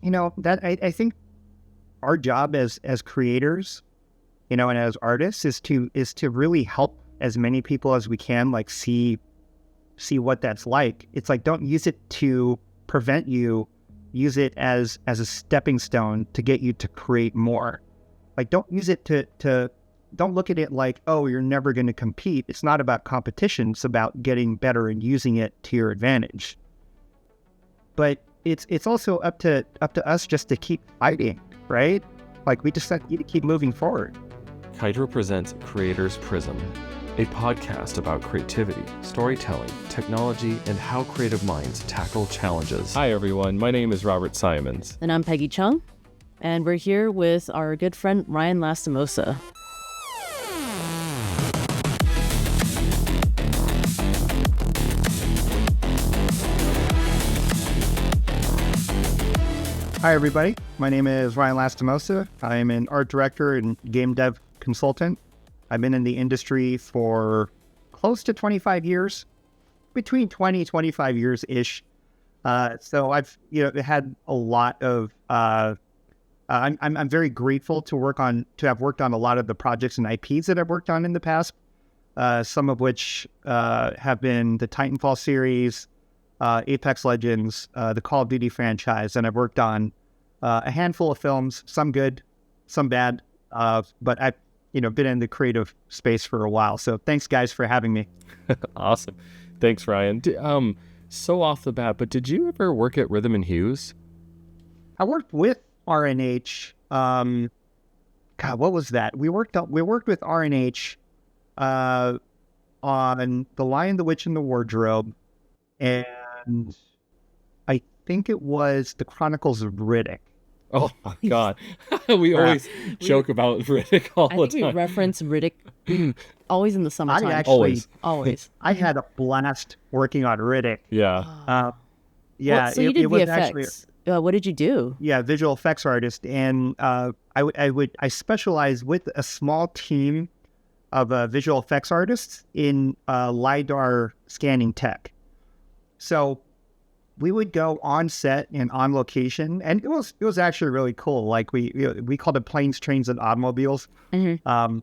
I think our job as creators, and as artists is to really help as many people as we can, like see what that's like. It's like, don't use it to prevent you, use it as a stepping stone to get you to create more. Like, don't use it don't look at it like, oh, you're never going to compete. It's not about competition. It's about getting better and using it to your advantage. But it's also up to us just to keep fighting, right? Like, we just need to keep moving forward. Hydro presents Creators Prism, a podcast about creativity, storytelling, technology, and how creative minds tackle challenges. Hi, everyone. My name is Robert Simons. And I'm Peggy Chung. And we're here with our good friend, Ryan Lastimosa. Hi, everybody. My name is Ryan Lastimosa. I am an art director and game dev consultant. I've been in the industry for close to 25 years, between 20, 25 years-ish. So I've had a lot of, I'm very grateful to have worked on a lot of the projects and IPs that I've worked on in the past, some of which have been the Titanfall series, Apex Legends, the Call of Duty franchise, and I've worked on a handful of films, some good, some bad, but I've been in the creative space for a while. So thanks, guys, for having me. Awesome. Thanks, Ryan. So off the bat, but did you ever work at Rhythm and Hues? I worked with R&H. God, what was that? We worked with R&H on The Lion, the Witch, and the Wardrobe, and I think it was The Chronicles of Riddick. Oh my God. We always joke about Riddick all the time. I think we reference Riddick always in the summertime. Always. I had a blast working on Riddick. Yeah. So you did VFX. Actually, what did you do? Yeah, visual effects artist. And I specialize with a small team of visual effects artists in LiDAR scanning tech. So we would go on set and on location, and it was actually really cool. Like we called it planes, trains, and automobiles. Mm-hmm.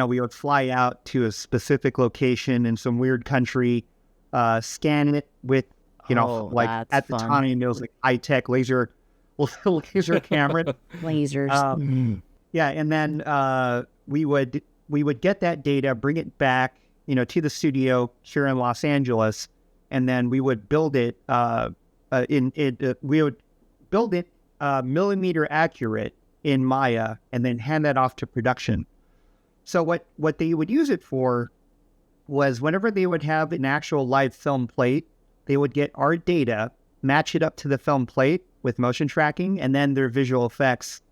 We would fly out to a specific location in some weird country, scan it with, at the time it was like high tech laser camera. Lasers. Yeah, and then we would get that data, bring it back, to the studio here in Los Angeles, and then we would build it. We would build it millimeter accurate in Maya, and then hand that off to production. So what they would use it for was whenever they would have an actual live film plate, they would get our data, match it up to the film plate with motion tracking, and then their visual effects,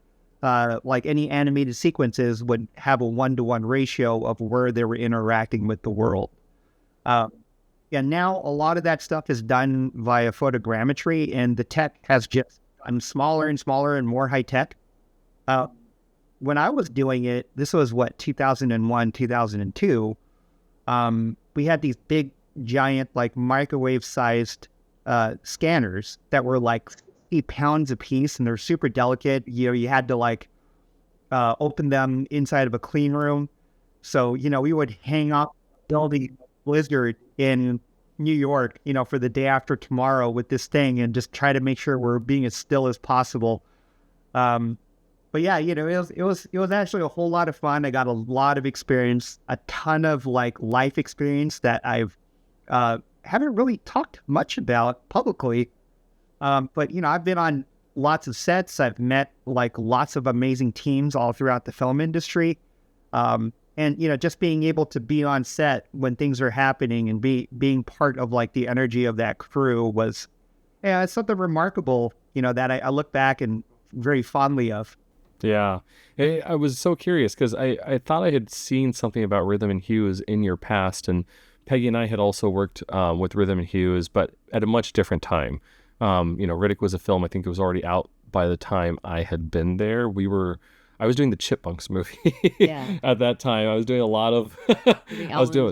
like any animated sequences, would have a 1-to-1 ratio of where they were interacting with the world. And now a lot of that stuff is done via photogrammetry, and the tech has just gotten smaller and smaller and more high tech. When I was doing it, this was 2001, 2002. We had these big, giant, like microwave-sized scanners that were like 50 pounds a piece, and they're super delicate. You had to open them inside of a clean room. So we would hang up building blizzard in New York, for the day after tomorrow with this thing, and just try to make sure we're being as still as possible. But yeah, it was actually a whole lot of fun. I got a lot of experience, a ton of life experience that I've haven't really talked much about publicly. But I've been on lots of sets. I've met lots of amazing teams all throughout the film industry. And, just being able to be on set when things are happening and being part of the energy of that crew was, it's something remarkable, that I look back and very fondly of. Yeah. Hey, I was so curious because I thought I had seen something about Rhythm and Hues in your past, and Peggy and I had also worked with Rhythm and Hues, but at a much different time. Riddick was a film, I think it was already out by the time I had been there. We were I was doing the Chipmunks movie Yeah. at that time. I was doing a lot of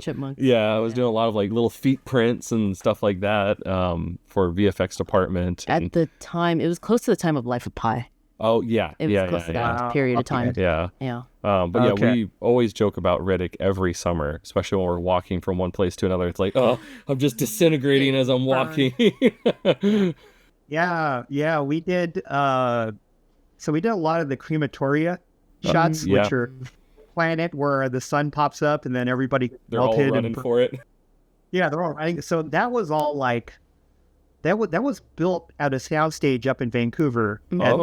Chipmunks. I was doing a lot of like little feet prints and stuff like that for VFX department. At the time, it was close to the time of Life of Pi. Oh yeah, It was close to that period of time. Yeah. Yeah. But yeah, we always joke about Riddick every summer, especially when we're walking from one place to another. It's like, oh, I'm just disintegrating as I'm walking. Yeah, we did. So we did a lot of the crematoria shots, which are planet where the sun pops up and then everybody they're all running for it. Yeah, they're all running. So that was all like that was built at a soundstage up in Vancouver at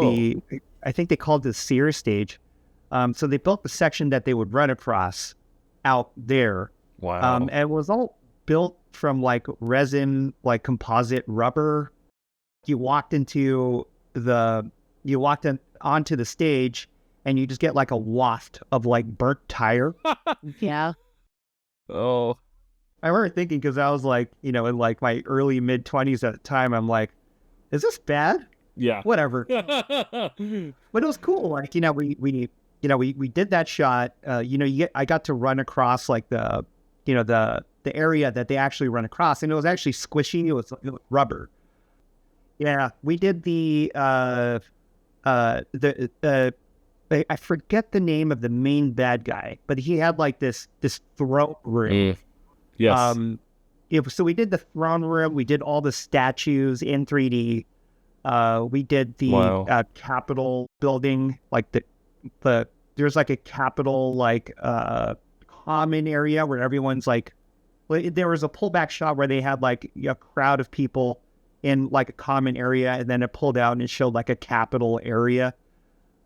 I think they called it the Sears stage. So they built the section that they would run across out there. Wow. And it was all built from like resin, like composite rubber. You walked onto the stage and you just get like a waft of like burnt tire. Yeah. Oh. I remember thinking, because I was like, in like my early mid-20s at the time, I'm like, is this bad? Yeah. Whatever. But it was cool. Like, we did that shot. I got to run across like the area that they actually run across, and it was actually squishy. It was rubber. Yeah, we did I forget the name of the main bad guy, but he had like this throne room. Yes. So we did the throne room. We did all the statues in 3D. We did the Capitol building, like there's like a Capitol like common area where everyone's like, there was a pullback shot where they had like a crowd of people in like a common area, and then it pulled out and it showed like a Capitol area.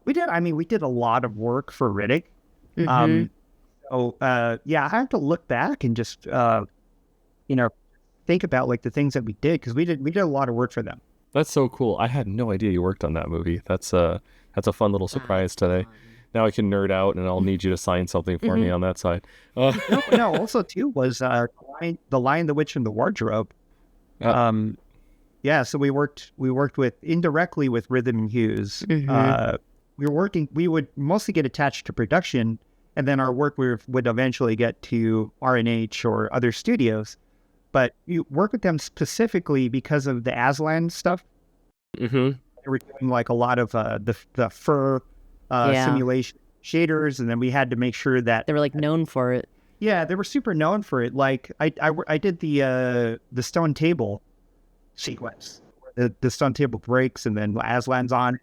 We did a lot of work for Riddick. Mm-hmm. I have to look back and just think about like the things that we did, because we did a lot of work for them. That's so cool. I had no idea you worked on that movie. That's a fun little surprise today. Now I can nerd out, and I'll need you to sign something for me on that side. No. Also too was The Lion, the Witch, and the Wardrobe. So we worked indirectly with Rhythm and Hues. Mm-hmm. We would mostly get attached to production, and then our work would eventually get to R&H or other studios. But you work with them specifically because of the Aslan stuff. Mm-hmm. They were doing like a lot of the fur simulation shaders, and then we had to make sure that they were like known for it. Yeah, they were super known for it. Like I did the stone table sequence. The stone table breaks, and then Aslan's on.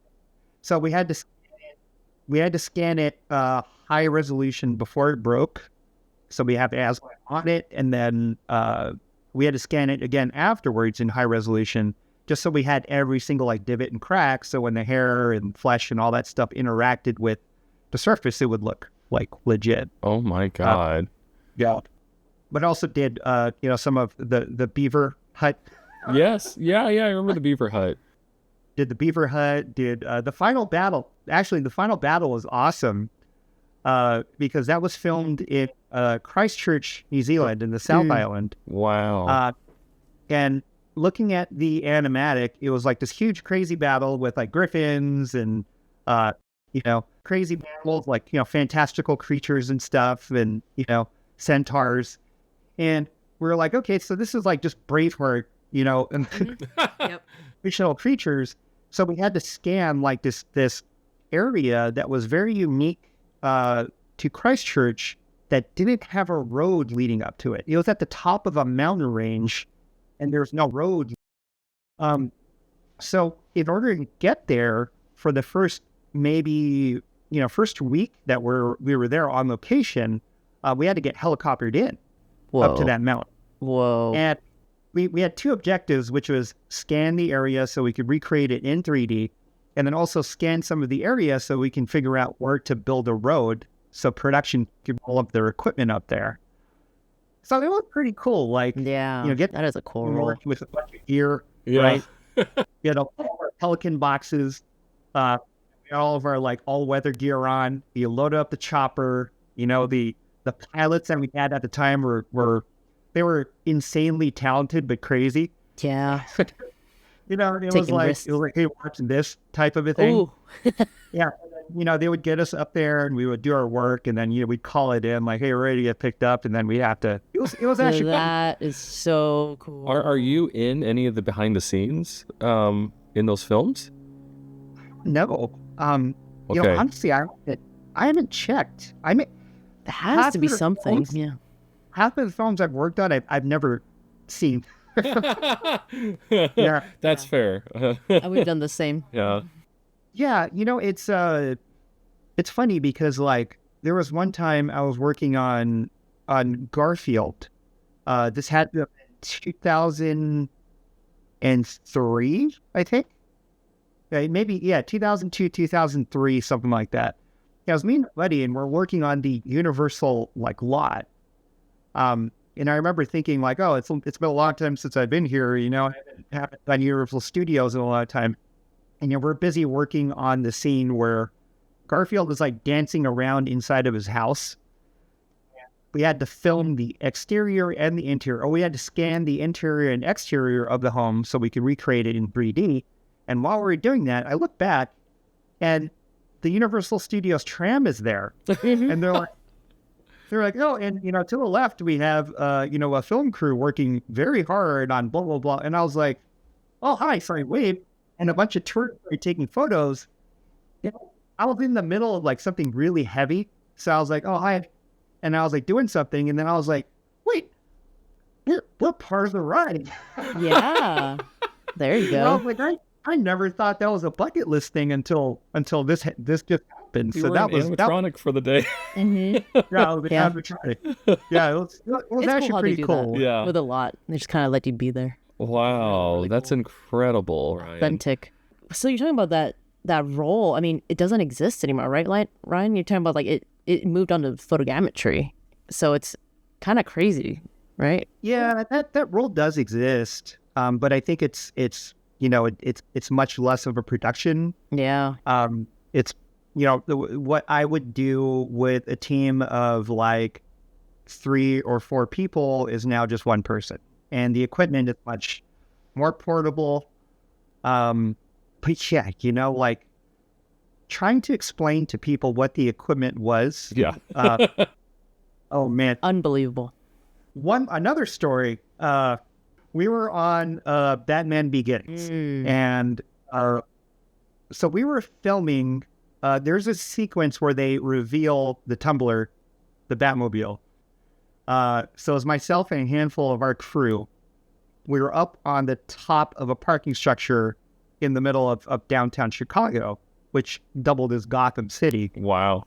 So we had to scan it high resolution before it broke. So we have Aslan on it, and then we had to scan it again afterwards in high resolution, just so we had every single like divot and crack. So when the hair and flesh and all that stuff interacted with the surface, it would look like legit. Oh my God. Yeah. But also did some of the beaver hut. Yes. Yeah. I remember the beaver hut. Did the beaver hut, did the final battle. Actually, the final battle was awesome because that was filmed in Christchurch, New Zealand, in the South Island. Wow. And looking at the animatic, it was like this huge, crazy battle with like griffins and, crazy battles, like, fantastical creatures and stuff, and, centaurs. And we were like, okay, so this is like just Braveheart, and Yep. fictional creatures. So we had to scan like this area that was very unique to Christchurch, that didn't have a road leading up to it. It was at the top of a mountain range, and there's no road. So in order to get there for the first first week that we were there on location, we had to get helicoptered in up to that mountain. Whoa. And we had two objectives, which was scan the area so we could recreate it in 3D, and then also scan some of the area so we can figure out where to build a road so production could roll up their equipment up there. So it was pretty cool. Like, that is a cool role. With a bunch of gear, right? All our Pelican boxes, all of our like all-weather gear on. You load up the chopper. The pilots that we had at the time were insanely talented but crazy. Yeah. It was like, hey, watching this type of a thing. Ooh. Yeah. they would get us up there and we would do our work, and then, we'd call it in like, hey, we're ready to get picked up. And then we'd have to, it was actually, That is so cool. Are you in any of the behind the scenes in those films? no. Okay. Honestly, I haven't checked. I mean, It has to be half of the something. films- Yeah. half of the films I've worked on, I've never seen. Yeah. That's fair. I would have done the same. Yeah. Yeah, it's funny because like there was one time I was working on Garfield. This had to have been 2003, I think. Maybe 2002, 2003, something like that. Yeah, it was me and a buddy, and we're working on the Universal like lot. And I remember thinking like, oh, it's been a long time since I've been here. I haven't done Universal Studios in a long time. And we're busy working on the scene where Garfield is like dancing around inside of his house. We had to film the exterior and the interior. We had to scan the interior and exterior of the home so we could recreate it in 3D. And while we were doing that, I look back and the Universal Studios tram is there. And they're like, oh, and, to the left, we have, a film crew working very hard on blah, blah, blah. And I was like, oh, hi, sorry, wave. And a bunch of tourists were taking photos. I was in the middle of like something really heavy. So I was like, oh, hi. And I was like doing something. And then I was like, wait, we're part of the ride. Yeah. There you And I go. was like, I never thought that was a bucket list thing until this just happened. You So were that an was animatronic for the day. Mhm. yeah, it was Yeah. animatronic. Yeah, it was It's actually cool how they pretty do cool. that Yeah. with a lot. They just kind of let you be there. Wow, Really that's cool. incredible, Ryan. Authentic. So you're talking about that role. I mean, it doesn't exist anymore, right, Ryan? You're talking about like it moved on to photogrammetry. So it's kind of crazy, right? Yeah, that role does exist, but I think it's much less of a production. Yeah. It's what I would do with a team of like 3 or 4 people is now just one person, and the equipment is much more portable. But yeah, like trying to explain to people what the equipment was. Yeah. Oh man, Unbelievable. another story. We were on Batman Begins, and so we were filming. There's a sequence where they reveal the Tumbler, the Batmobile. So as myself and a handful of our crew, we were up on the top of a parking structure in the middle of downtown Chicago, which doubled as Gotham City. Wow.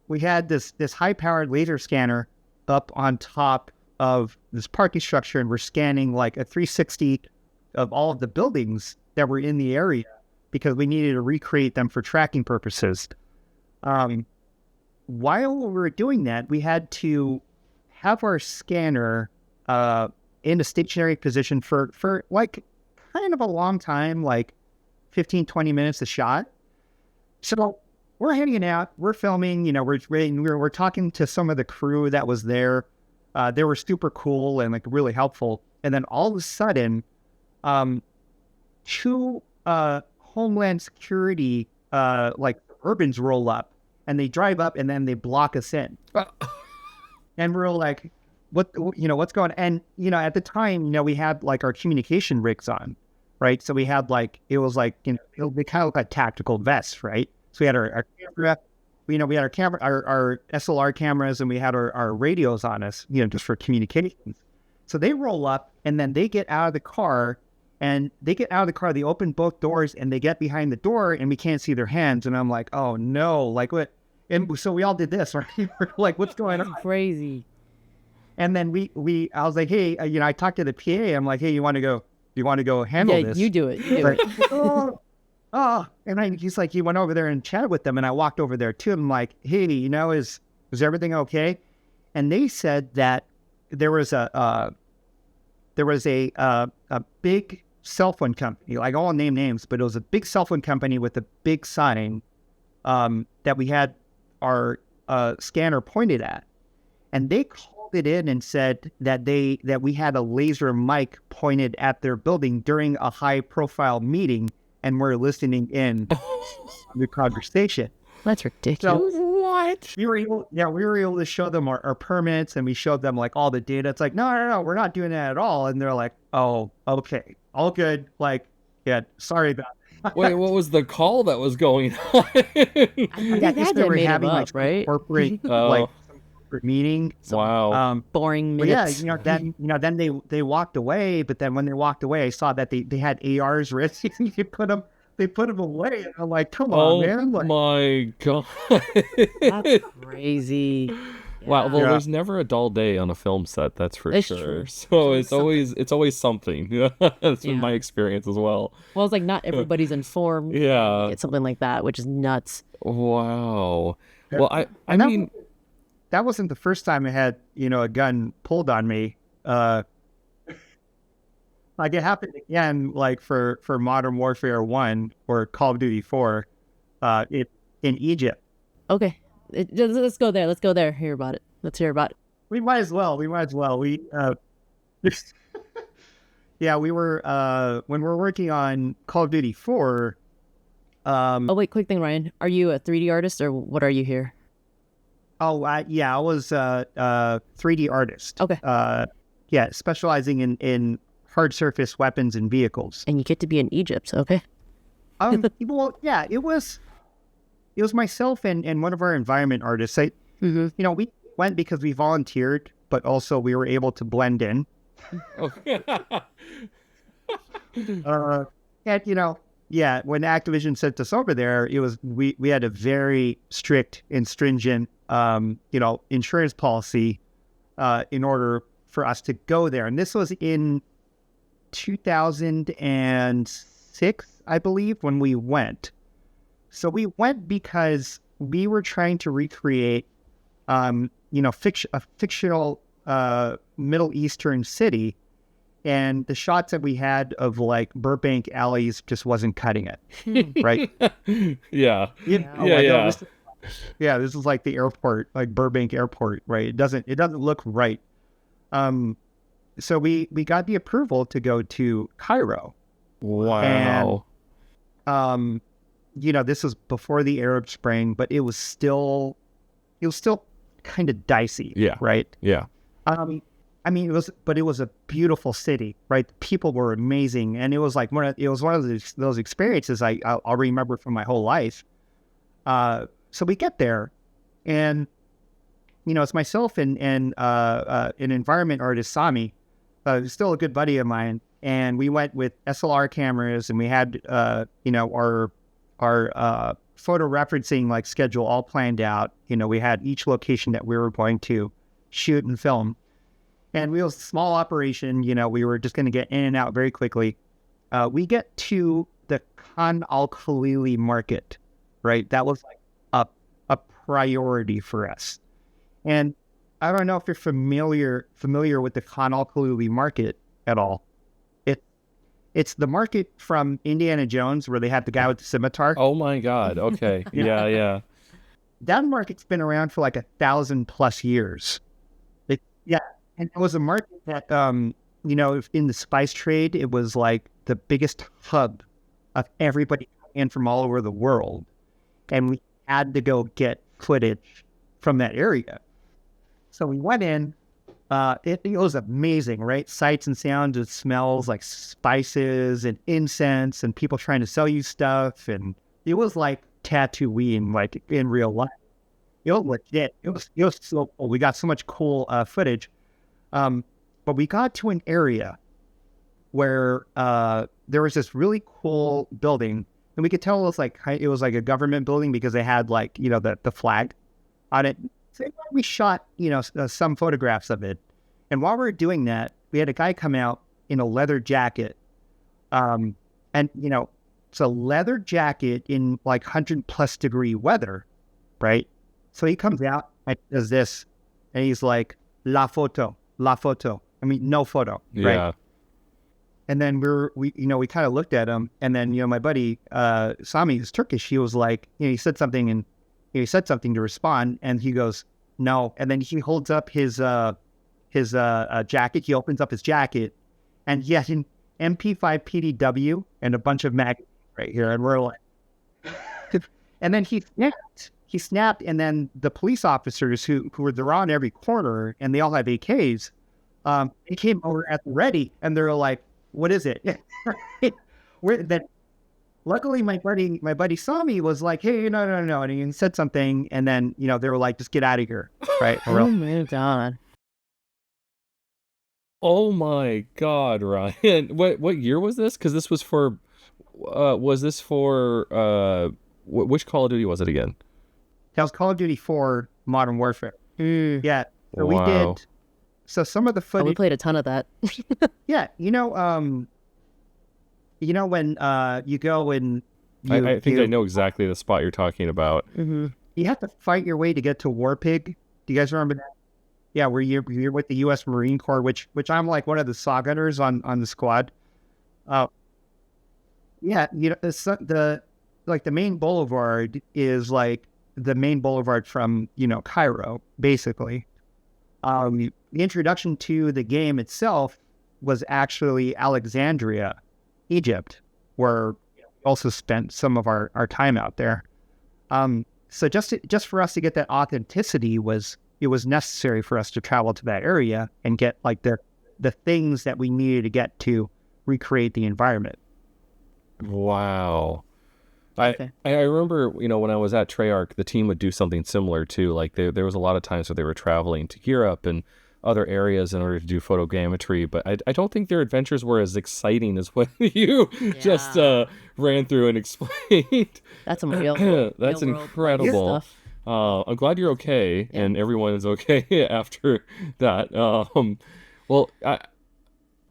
We had this high-powered laser scanner up on top of this parking structure, and we're scanning like a 360 of all of the buildings that were in the area because we needed to recreate them for tracking purposes. While we were doing that, we had to have our scanner in a stationary position for like kind of a long time, like 15, 20 minutes a shot. So we're hanging out, we're filming, we're talking to some of the crew that was there. They were super cool and like really helpful. And then all of a sudden, 2 Homeland Security like Urbans roll up, and they drive up and then they block us in. And we're like, what's going on? And, at the time, we had like our communication rigs on, right? So we had like, it was like, they kind of look like tactical vests, right? So we had our camera, we had our camera, our SLR cameras, and we had our radios on us, just for communications. So they roll up and then they get out of the car, they open both doors and they get behind the door and we can't see their hands. And I'm like, oh no, like what? And so we all did this, right? We're like, what's going on? Crazy. And then I was like, hey, I talked to the PA. I'm like, hey, you want to go handle Yeah, this? you do it. You do Like, it. and he's like, he went over there and chatted with them, and I walked over there too. I'm like, hey, is everything okay? And they said that there was a big cell phone company, like I won't name names, but it was a big cell phone company with a big sign that we had our scanner pointed at, and they called it in and said that we had a laser mic pointed at their building during a high profile meeting, and we're listening in the conversation. That's ridiculous. So What? we were able to show them our permits, and we showed them like all the data. It's like, no, we're not doing that at all. And they're like, oh, okay, all good. Like, yeah, sorry about that. Wait, what was the call that was going on? They I guess had they to were made having them like up, right? corporate Oh. like some corporate meeting. Wow. Boring But yeah, minutes. then they walked away. But then when they walked away, I saw that they had ARs ready. They put them away. And I'm like, come on, Oh man. Like, my God. That's crazy. Wow. Well, Yeah. there's never a dull day on a film set, that's for It's sure. true. So It's it's always something. That's been Yeah. my experience as well. Well, it's like not everybody's informed. Yeah. It's something like that, which is nuts. Wow. Well, I And that mean, that wasn't the first time I had, a gun pulled on me. Like it happened again, like for Modern Warfare 1 or Call of Duty 4, in Egypt. Okay. Let's go there. Let's go there. Hear about it. Let's hear about it. We might as well. Yeah, we were, when we're working on Call of Duty 4, Oh, wait, quick thing, Ryan. Are you a 3D artist or what are you here? I was a 3D artist. Okay. Yeah, specializing in hard surface weapons and vehicles. And you get to be in Egypt, okay? Well, yeah, it was myself and one of our environment artists. Mm-hmm. We went because we volunteered, but also we were able to blend in. And yeah, when Activision sent us over there, it was we had a very strict and stringent insurance policy in order for us to go there. And this was in 2006, I believe, when we went. So we went because we were trying to recreate a fictional Middle Eastern city, and the shots that we had of like Burbank alleys just wasn't cutting it, right? yeah. Yeah. This is like the airport, like Burbank Airport, right? It doesn't look right. So we got the approval to go to Cairo. Wow. And, this was before the Arab Spring, but it was still kind of dicey. Yeah. Right. Yeah. It was a beautiful city, right? The people were amazing, and it was like one of those experiences I'll remember for my whole life. So we get there, and it's myself and an environment artist, Sami, still a good buddy of mine, and we went with SLR cameras, and we had our photo referencing like schedule all planned out. We had each location that we were going to shoot and film. And it was a small operation, we were just going to get in and out very quickly. We get to the Khan al-Khalili market, right? That was like a priority for us. And I don't know if you're familiar with the Khan al-Khalili market at all. It's the market from Indiana Jones where they have the guy with the scimitar. Oh my God. Okay. Yeah. That market's been around for like 1,000+ years. And it was a market that, in the spice trade, it was like the biggest hub of everybody coming in from all over the world. And we had to go get footage from that area. So we went in. It was amazing, right? Sights and sounds and smells like spices and incense and people trying to sell you stuff. And it was like Tatooine, like in real life. It was legit. It was so cool. We got so much cool footage. But we got to an area where there was this really cool building, and we could tell it was like a government building because they had like the flag on it. So we shot some photographs of it, and while we were doing that, we had a guy come out in a leather jacket, and it's a leather jacket in like 100+ degree weather, right? So he comes out and does this, and he's like, La photo. I mean, no photo, right? Yeah. And then we kind of looked at him, and then my buddy Sami, who's Turkish, he was like, he said something to respond, and he goes, no, and then he holds up his jacket. He opens up his jacket, and he had an MP5 PDW and a bunch of magazines right here, and we're like, And then he snapped. He snapped, and then the police officers who were around every corner, and they all have AKs. They came over at the ready, and they were like, "What is it?" Then, luckily, my buddy saw me, was like, "Hey, no," and he said something, and then they were like, "Just get out of here!" Right? Oh my God. Oh my God, Ryan! What year was this? Because this was for, which Call of Duty was it again? That was Call of Duty 4 Modern Warfare. Mm. Yeah. So Wow. we did. So some of the Oh, footage. we played a ton of that. Yeah. When you go and I think I know exactly the spot you're talking about. Mm-hmm. you have to fight your way to get to Warpig. Do you guys remember that? Yeah, where you're with the U.S. Marine Corps, which I'm like one of the saw gunners on the squad. Yeah, the main boulevard is like the main boulevard from Cairo, basically. The introduction to the game itself was actually Alexandria, Egypt, where we also spent some of our time out there. So just for us to get that authenticity it was necessary for us to travel to that area and get like the things that we needed to get to recreate the environment. Wow. Okay. I remember, when I was at Treyarch, the team would do something similar too. Like there was a lot of times where they were traveling to Europe and other areas in order to do photogrammetry, but I don't think their adventures were as exciting as what you just ran through and explained. That's some real. That's real world incredible. stuff. I'm glad you're okay and everyone is okay after that. Well,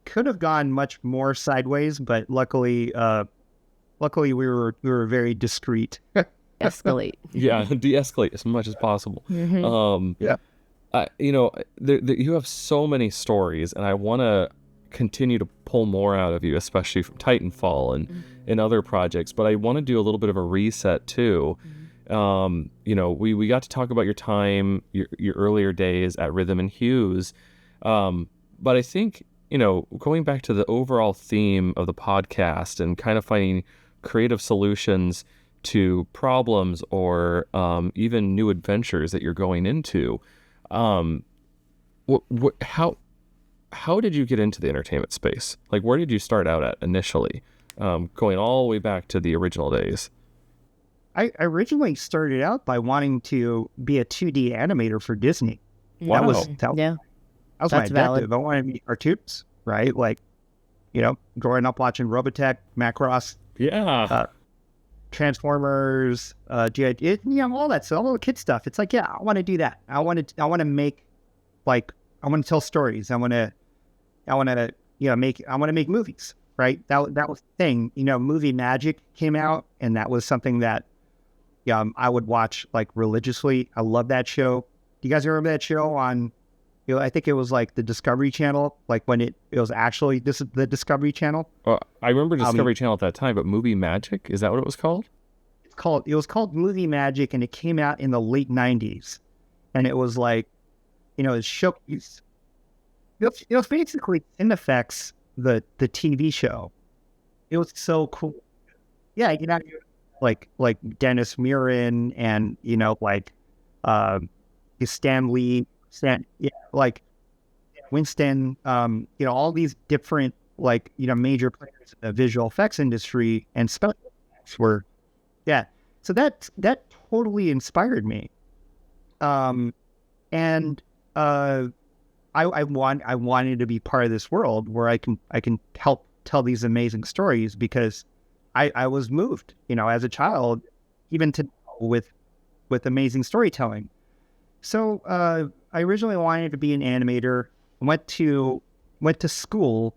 Could have gone much more sideways, but luckily we were very discreet. Escalate. yeah, de-escalate as much as possible. Mm-hmm. Yeah. You have so many stories, and I want to continue to pull more out of you, especially from Titanfall and other projects. But I want to do a little bit of a reset too. We got to talk about your time, your earlier days at Rhythm and Hues. But I think, going back to the overall theme of the podcast and kind of finding creative solutions to problems or even new adventures that you're going into. How did you get into the entertainment space? Like, where did you start out at initially? Going all the way back to the original days. I originally started out by wanting to be a 2D animator for Disney. Wow. That was Yeah. my That's valid. objective. I wanted to be cartoons, right? Like, growing up watching Robotech, Macross, Yeah. Transformers, G.I. All that stuff, all the kid stuff. It's like, yeah, I want to do that. I want to make, like, I want to tell stories. I want to make movies, right? That was the thing. Movie Magic came out, and that was something that, I would watch like religiously. I love that show. Do you guys remember that show on? I think it was like the Discovery Channel, like when it was actually the Discovery Channel. I remember Discovery Channel at that time, but Movie Magic, is that what it was called? It was called Movie Magic, and it came out in the late 90s. And it was like, it showcased, it was basically Cinefex, the TV show. It was so cool. Yeah, like Dennis Murin and, Stan Lee, like Winston, all these different, major players in the visual effects industry and special effects were, so that totally inspired me. I wanted to be part of this world where I can help tell these amazing stories, because I was moved, as a child, even to with amazing storytelling. So I originally wanted to be an animator. Went to school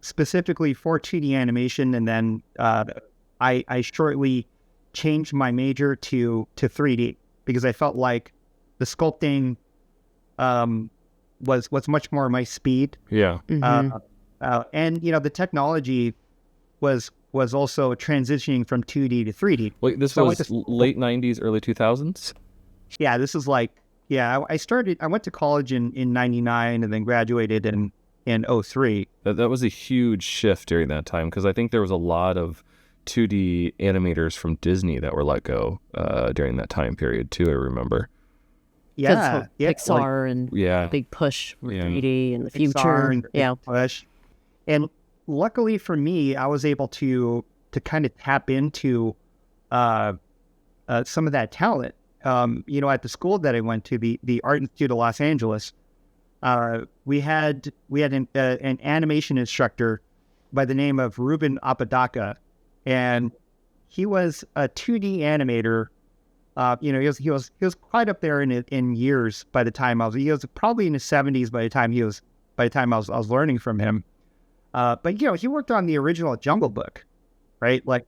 specifically for 2D animation, and then I shortly changed my major to 3D, because I felt like the sculpting was much more my speed. Yeah. Mm-hmm. And the technology was also transitioning from 2D to 3D. Wait, this was late 90s, early 2000s? Yeah, this is like, I went to college in 99 and then graduated in 03. That was a huge shift during that time, because I think there was a lot of 2D animators from Disney that were let go during that time period too. I remember. Yeah, Pixar and big push for 3D in the future. And push. And luckily for me, I was able to kind of tap into some of that talent. At the school that I went to, the Art Institute of Los Angeles, we had an animation instructor by the name of Ruben Apodaca, and he was a 2D animator. He was quite up there in years by the time he was probably in his 70s by the time I was learning from him. But he worked on the original Jungle Book, right? Like,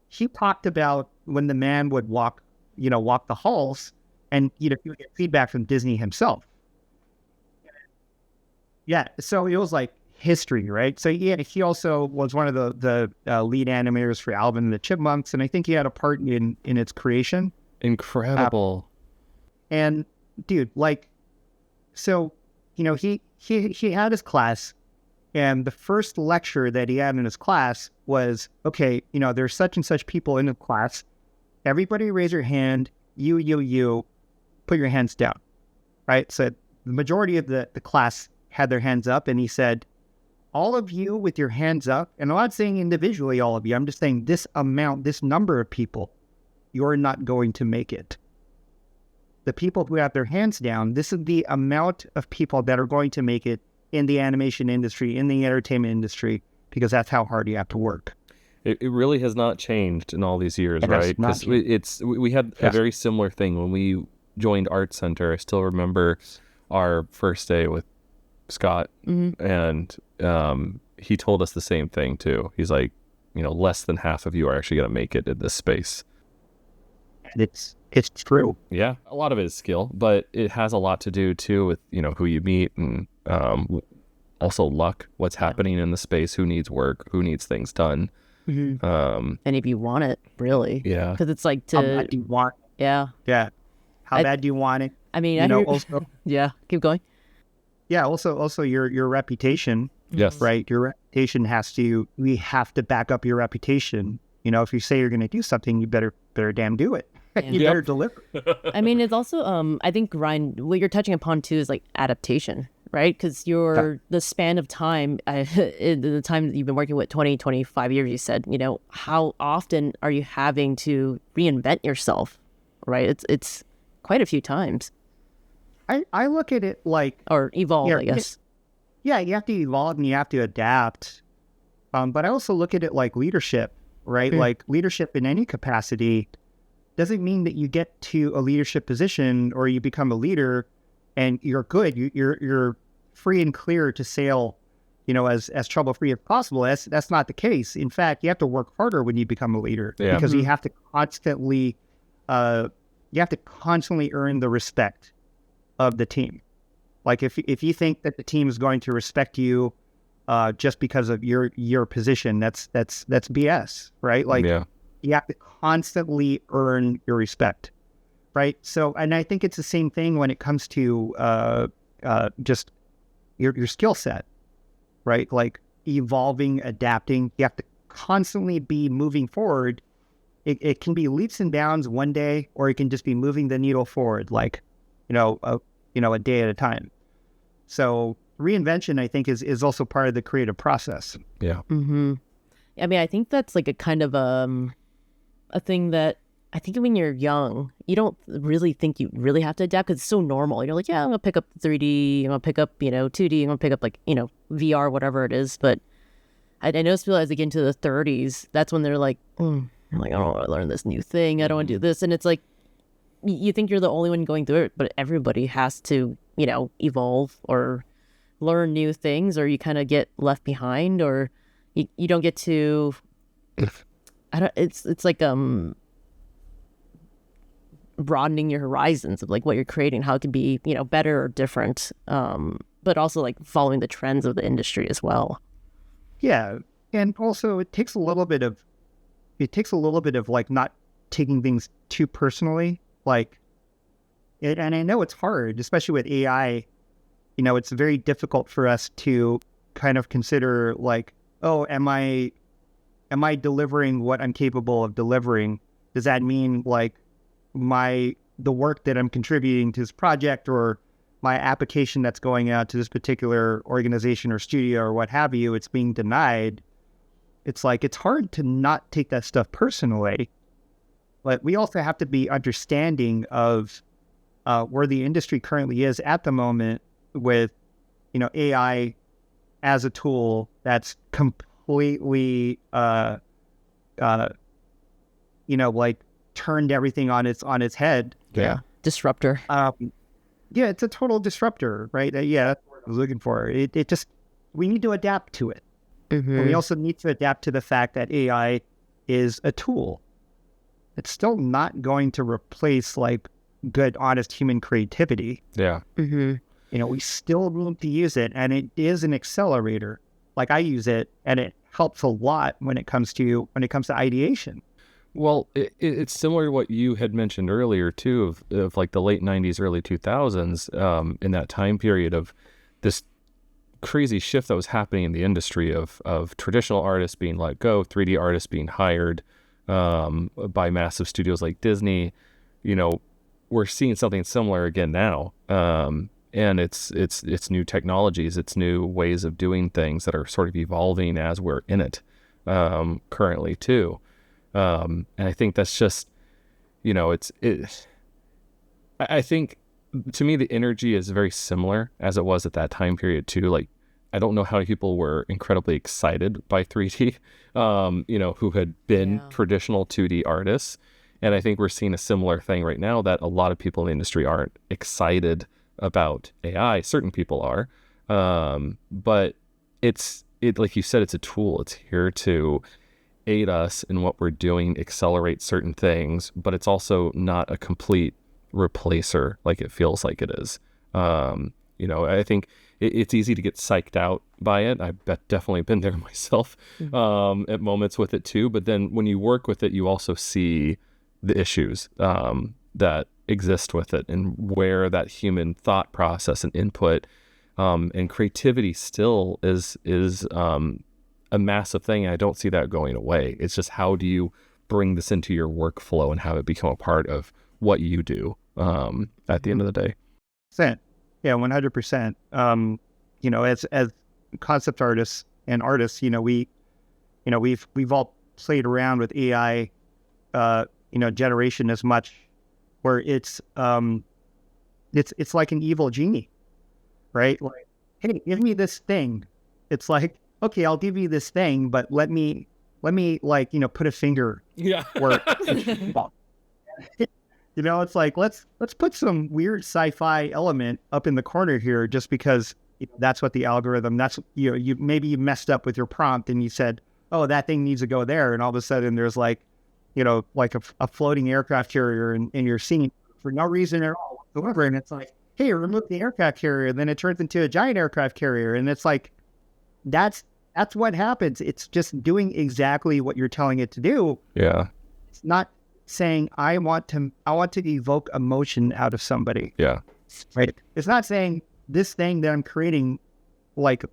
he talked about when the man would walk the halls, and he would get feedback from Disney himself. Yeah, so it was like history, right? So he also was one of the lead animators for Alvin and the Chipmunks, and I think he had a part in its creation. Incredible. And dude, like, so he had his class, and the first lecture that he had in his class was, okay, there's such and such people in the class. Everybody raise your hand. You, put your hands down, right? So the majority of the class had their hands up, and he said, all of you with your hands up, and I'm not saying individually all of you, I'm just saying this number of people, you're not going to make it. The people who have their hands down, this is the amount of people that are going to make it in the animation industry, in the entertainment industry, because that's how hard you have to work. It really has not changed in all these years, right? Because we had a very similar thing when we joined Art Center. I still remember our first day with Scott, and he told us the same thing too. He's like, less than half of you are actually going to make it in this space. It's true. Yeah, a lot of it is skill, but it has a lot to do too with who you meet, and also luck. What's happening in the space? Who needs work? Who needs things done? And if you want it, really, because it's like how bad do you want? Yeah. How bad do you want it? I mean, also, keep going. Yeah. Also, your reputation. Yes. Right. Your reputation we have to back up your reputation. If you say you're going to do something, you better damn do it. You better deliver. I mean, it's also, I think, Ryan, what you're touching upon too is like adaptation, right? Because the span of time, the time that you've been working with 20, 25 years, you said, how often are you having to reinvent yourself, right? It's quite a few times. I look at it like... Or evolve, I guess. Yeah, you have to evolve and you have to adapt. But I also look at it like leadership, right? Like leadership in any capacity doesn't mean that you get to a leadership position or you become a leader and you're good. You're free and clear to sail, as trouble-free as possible. That's not the case. In fact, you have to work harder when you become a leader because you have to constantly earn the respect of the team. Like if you think that the team is going to respect you just because of your position, that's BS, right? Like you have to constantly earn your respect, right? So, and I think it's the same thing when it comes to just your skill set, right? Like evolving, adapting. You have to constantly be moving forward. It can be leaps and bounds one day, or it can just be moving the needle forward, like a day at a time. So reinvention, I think, is also part of the creative process. Yeah. Mm-hmm. I mean, I think that's like a kind of a thing that I think when you're young, you don't really think you really have to adapt because it's so normal. You're like, yeah, I'm going to pick up 3D, I'm going to pick up, 2D, I'm going to pick up VR, whatever it is. But I notice people as they get into the 30s, that's when they're like, I'm like, I don't want to learn this new thing. I don't want to do this. And it's like, you think you're the only one going through it, but everybody has to, evolve or learn new things, or you kind of get left behind, or you don't get to, it's like, broadening your horizons of like what you're creating, how it can be, better or different. But also like following the trends of the industry as well. Yeah. And also it takes a little bit of like not taking things too personally. Like, and I know it's hard, especially with AI, it's very difficult for us to kind of consider like, oh, am I am I delivering what I'm capable of delivering? Does that mean like the work that I'm contributing to this project or my application that's going out to this particular organization or studio or what have you, it's being denied? It's like, it's hard to not take that stuff personally, but we also have to be understanding of where the industry currently is at the moment with, AI as a tool that's completely, like turned everything on its head. Yeah. Disruptor. Yeah, it's a total disruptor, right? Yeah, that's what I was looking for. It just, we need to adapt to it. Mm-hmm. And we also need to adapt to the fact that AI is a tool. It's still not going to replace like good, honest human creativity. Yeah. Mm-hmm. We still need to use it, and it is an accelerator. Like I use it, and it helps a lot when it comes to ideation. Well, it's similar to what you had mentioned earlier too, of like the late 90s, early 2000s, in that time period of this crazy shift that was happening in the industry of traditional artists being let go, 3D artists being hired by massive studios like Disney. We're seeing something similar again now. And it's new technologies, it's new ways of doing things that are sort of evolving as we're in it currently too. And I think that's just, I think to me, the energy is very similar as it was at that time period too. Like, I don't know how people were incredibly excited by 3D, who had been traditional 2D artists. And I think we're seeing a similar thing right now that a lot of people in the industry aren't excited about AI. Certain people are. But it like you said, it's a tool. It's here to aid us in what we're doing, accelerate certain things, but it's also not a complete replacer like it feels like it is. I think it's easy to get psyched out by it. I've definitely been there myself at moments with it too. But then when you work with it, you also see the issues that exist with it and where that human thought process and input and creativity still is a massive thing. I don't see that going away. It's just, how do you bring this into your workflow and have it become a part of what you do at the end of the day? Yeah, 100%. As concept artists and artists, we've all played around with AI, generation as much, where it's like an evil genie, right? Like, hey, give me this thing. It's like, okay, I'll give you this thing, but let me like, put a finger where it's like, let's put some weird sci-fi element up in the corner here just because that's what the algorithm, that's, you maybe you messed up with your prompt and you said, oh, that thing needs to go there. And all of a sudden there's like, like a floating aircraft carrier in your scene for no reason at all whatsoever. And it's like, hey, remove the aircraft carrier. And then it turns into a giant aircraft carrier. And it's like, that's what happens. It's just doing exactly what you're telling it to do. Yeah. It's not saying, I want to evoke emotion out of somebody. Yeah. Right. It's not saying this thing that I'm creating, like,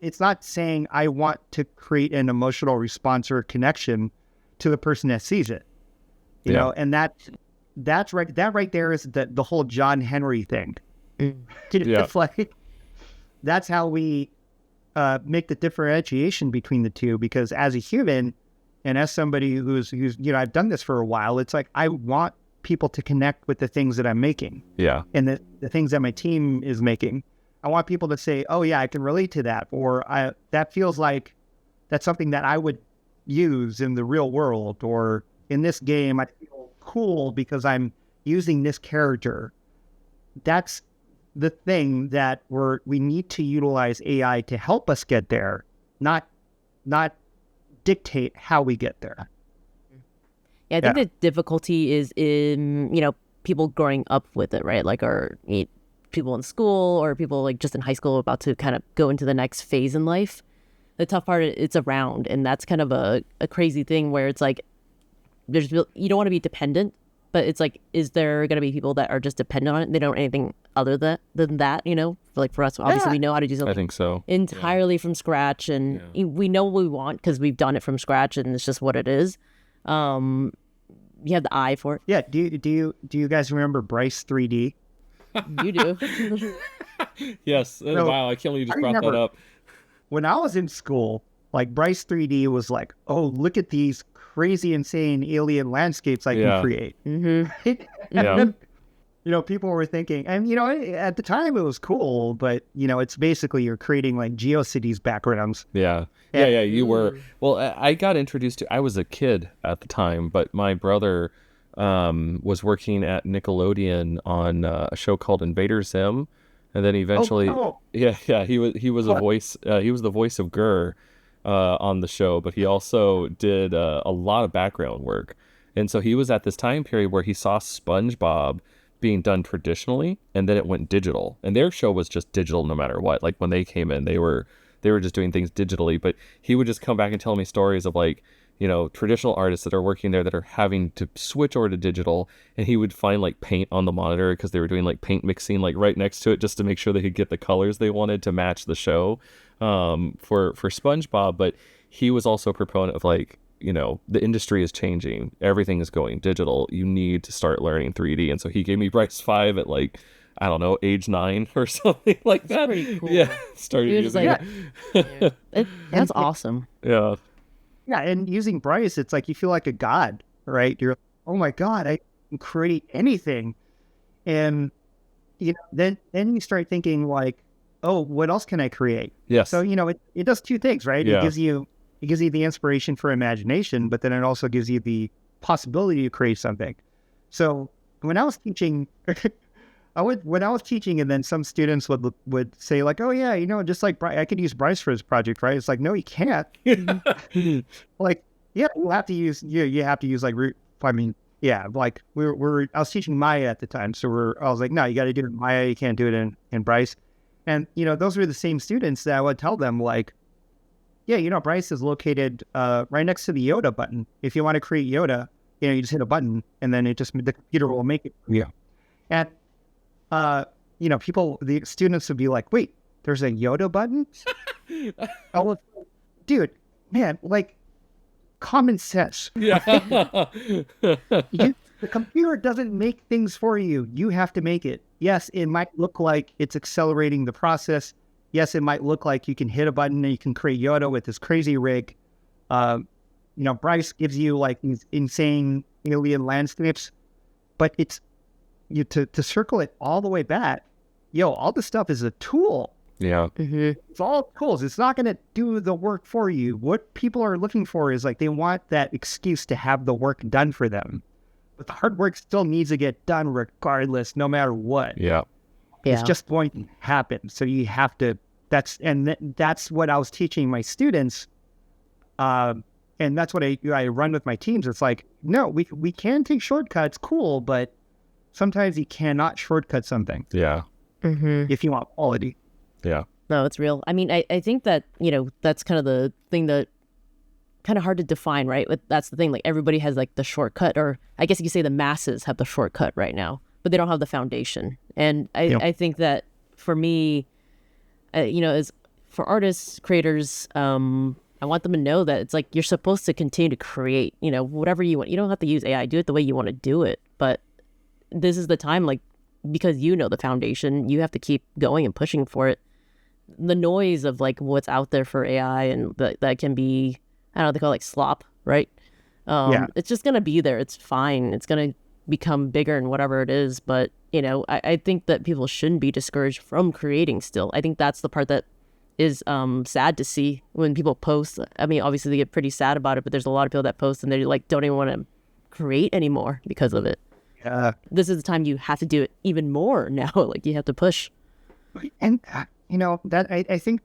it's not saying I want to create an emotional response or connection to the person that sees it. You know, and that's right. That right there is the whole John Henry thing. It's like, that's how we make the differentiation between the two, because as a human and as somebody who's I've done this for a while, it's like, I want people to connect with the things that I'm making. Yeah. And the things that my team is making. I want people to say, oh yeah, I can relate to that. Or that feels like that's something that I would use in the real world, or in this game, I feel cool because I'm using this character. That's the thing that we need to utilize AI to help us get there, not dictate how we get there. Yeah, I think the difficulty is in, people growing up with it, right? Like people in school or people like just in high school about to kind of go into the next phase in life. The tough part, it's around, and that's kind of a crazy thing where it's like, you don't want to be dependent But it's like, is there going to be people that are just dependent on it? They don't know anything other than that, Like for us, obviously, we know how to do I something think so. entirely from scratch, and we know what we want because we've done it from scratch, and it's just what it is. You have the eye for it. Yeah. Do you guys remember Bryce 3D? You do. Yes. Wow, I can't believe you just brought that up. When I was in school, like Bryce 3D was like, oh, look at these crazy, insane alien landscapes I can create. Mm-hmm. Yeah. People were thinking, and at the time it was cool, but it's basically you're creating like GeoCities backgrounds. Yeah. You were. Well, I got introduced to. I was a kid at the time, but my brother was working at Nickelodeon on a show called Invader Zim, and then eventually, he was a voice. He was the voice of Gurr on the show, but he also did a lot of background work, and so he was at this time period where he saw SpongeBob being done traditionally, and then it went digital, and their show was just digital no matter what. Like when they came in, they were just doing things digitally, but he would just come back and tell me stories of like, traditional artists that are working there that are having to switch over to digital, and he would find like paint on the monitor because they were doing like paint mixing like right next to it just to make sure they could get the colors they wanted to match the show for SpongeBob. But he was also a proponent of like, the industry is changing, everything is going digital, you need to start learning 3D. And so he gave me Bryce 5 at like, I don't know, age 9 or something like that. Pretty cool. Yeah, started using it. That's awesome. Yeah. Yeah, and using Bryce, it's like you feel like a god, right? You're, oh my god, I can create anything, and then you start thinking like, oh, what else can I create? Yes. So it does two things, right? Yeah. It gives you the inspiration for imagination, but then it also gives you the possibility to create something. So when I was teaching, and then some students would say like, oh yeah, just like I could use Bryce for this project, right? It's like, no, you can't. Like, yeah, you have to use like I was teaching Maya at the time, so I was like, no, you got to do it in Maya, you can't do it in Bryce. And those were the same students that I would tell them like, yeah, Bryce is located right next to the Yoda button. If you want to create Yoda, you just hit a button, and then the computer will make it for you. And the students would be like, wait, there's a Yoda button? Oh, dude, man, like common sense. Yeah. The computer doesn't make things for you. You have to make it. Yes, it might look like it's accelerating the process. Yes, it might look like you can hit a button and you can create Yoda with this crazy rig. Bryce gives you like these insane alien landscapes, but it's to circle it all the way back. All this stuff is a tool. Yeah. Mm-hmm. It's all tools. It's not going to do the work for you. What people are looking for is like they want that excuse to have the work done for them. But the hard work still needs to get done regardless, no matter what. Yeah. It's just going to happen. So you have to. That's what I was teaching my students, and that's what I run with my teams. It's like, no, we can take shortcuts, cool, but sometimes you cannot shortcut something. Yeah. Mm-hmm. If you want quality. Yeah. No, it's real. I mean, I think that that's kind of the thing that kind of hard to define, right? But that's the thing. Like everybody has like the shortcut, or I guess you could say the masses have the shortcut right now, but they don't have the foundation. And I think that for me, as for artists, creators, I want them to know that it's like you're supposed to continue to create, whatever you want. You don't have to use AI. Do it the way you want to do it. But this is the time, like, because the foundation, you have to keep going and pushing for it. The noise of like what's out there for AI and that can be, I don't know, they call it like slop, right? It's just going to be there. It's fine. It's going to become bigger and whatever it is. But, I think that people shouldn't be discouraged from creating still. I think that's the part that is sad to see when people post. I mean, obviously they get pretty sad about it, but there's a lot of people that post and they like don't even want to create anymore because of it. This is the time you have to do it even more now. Like you have to push. And, that I think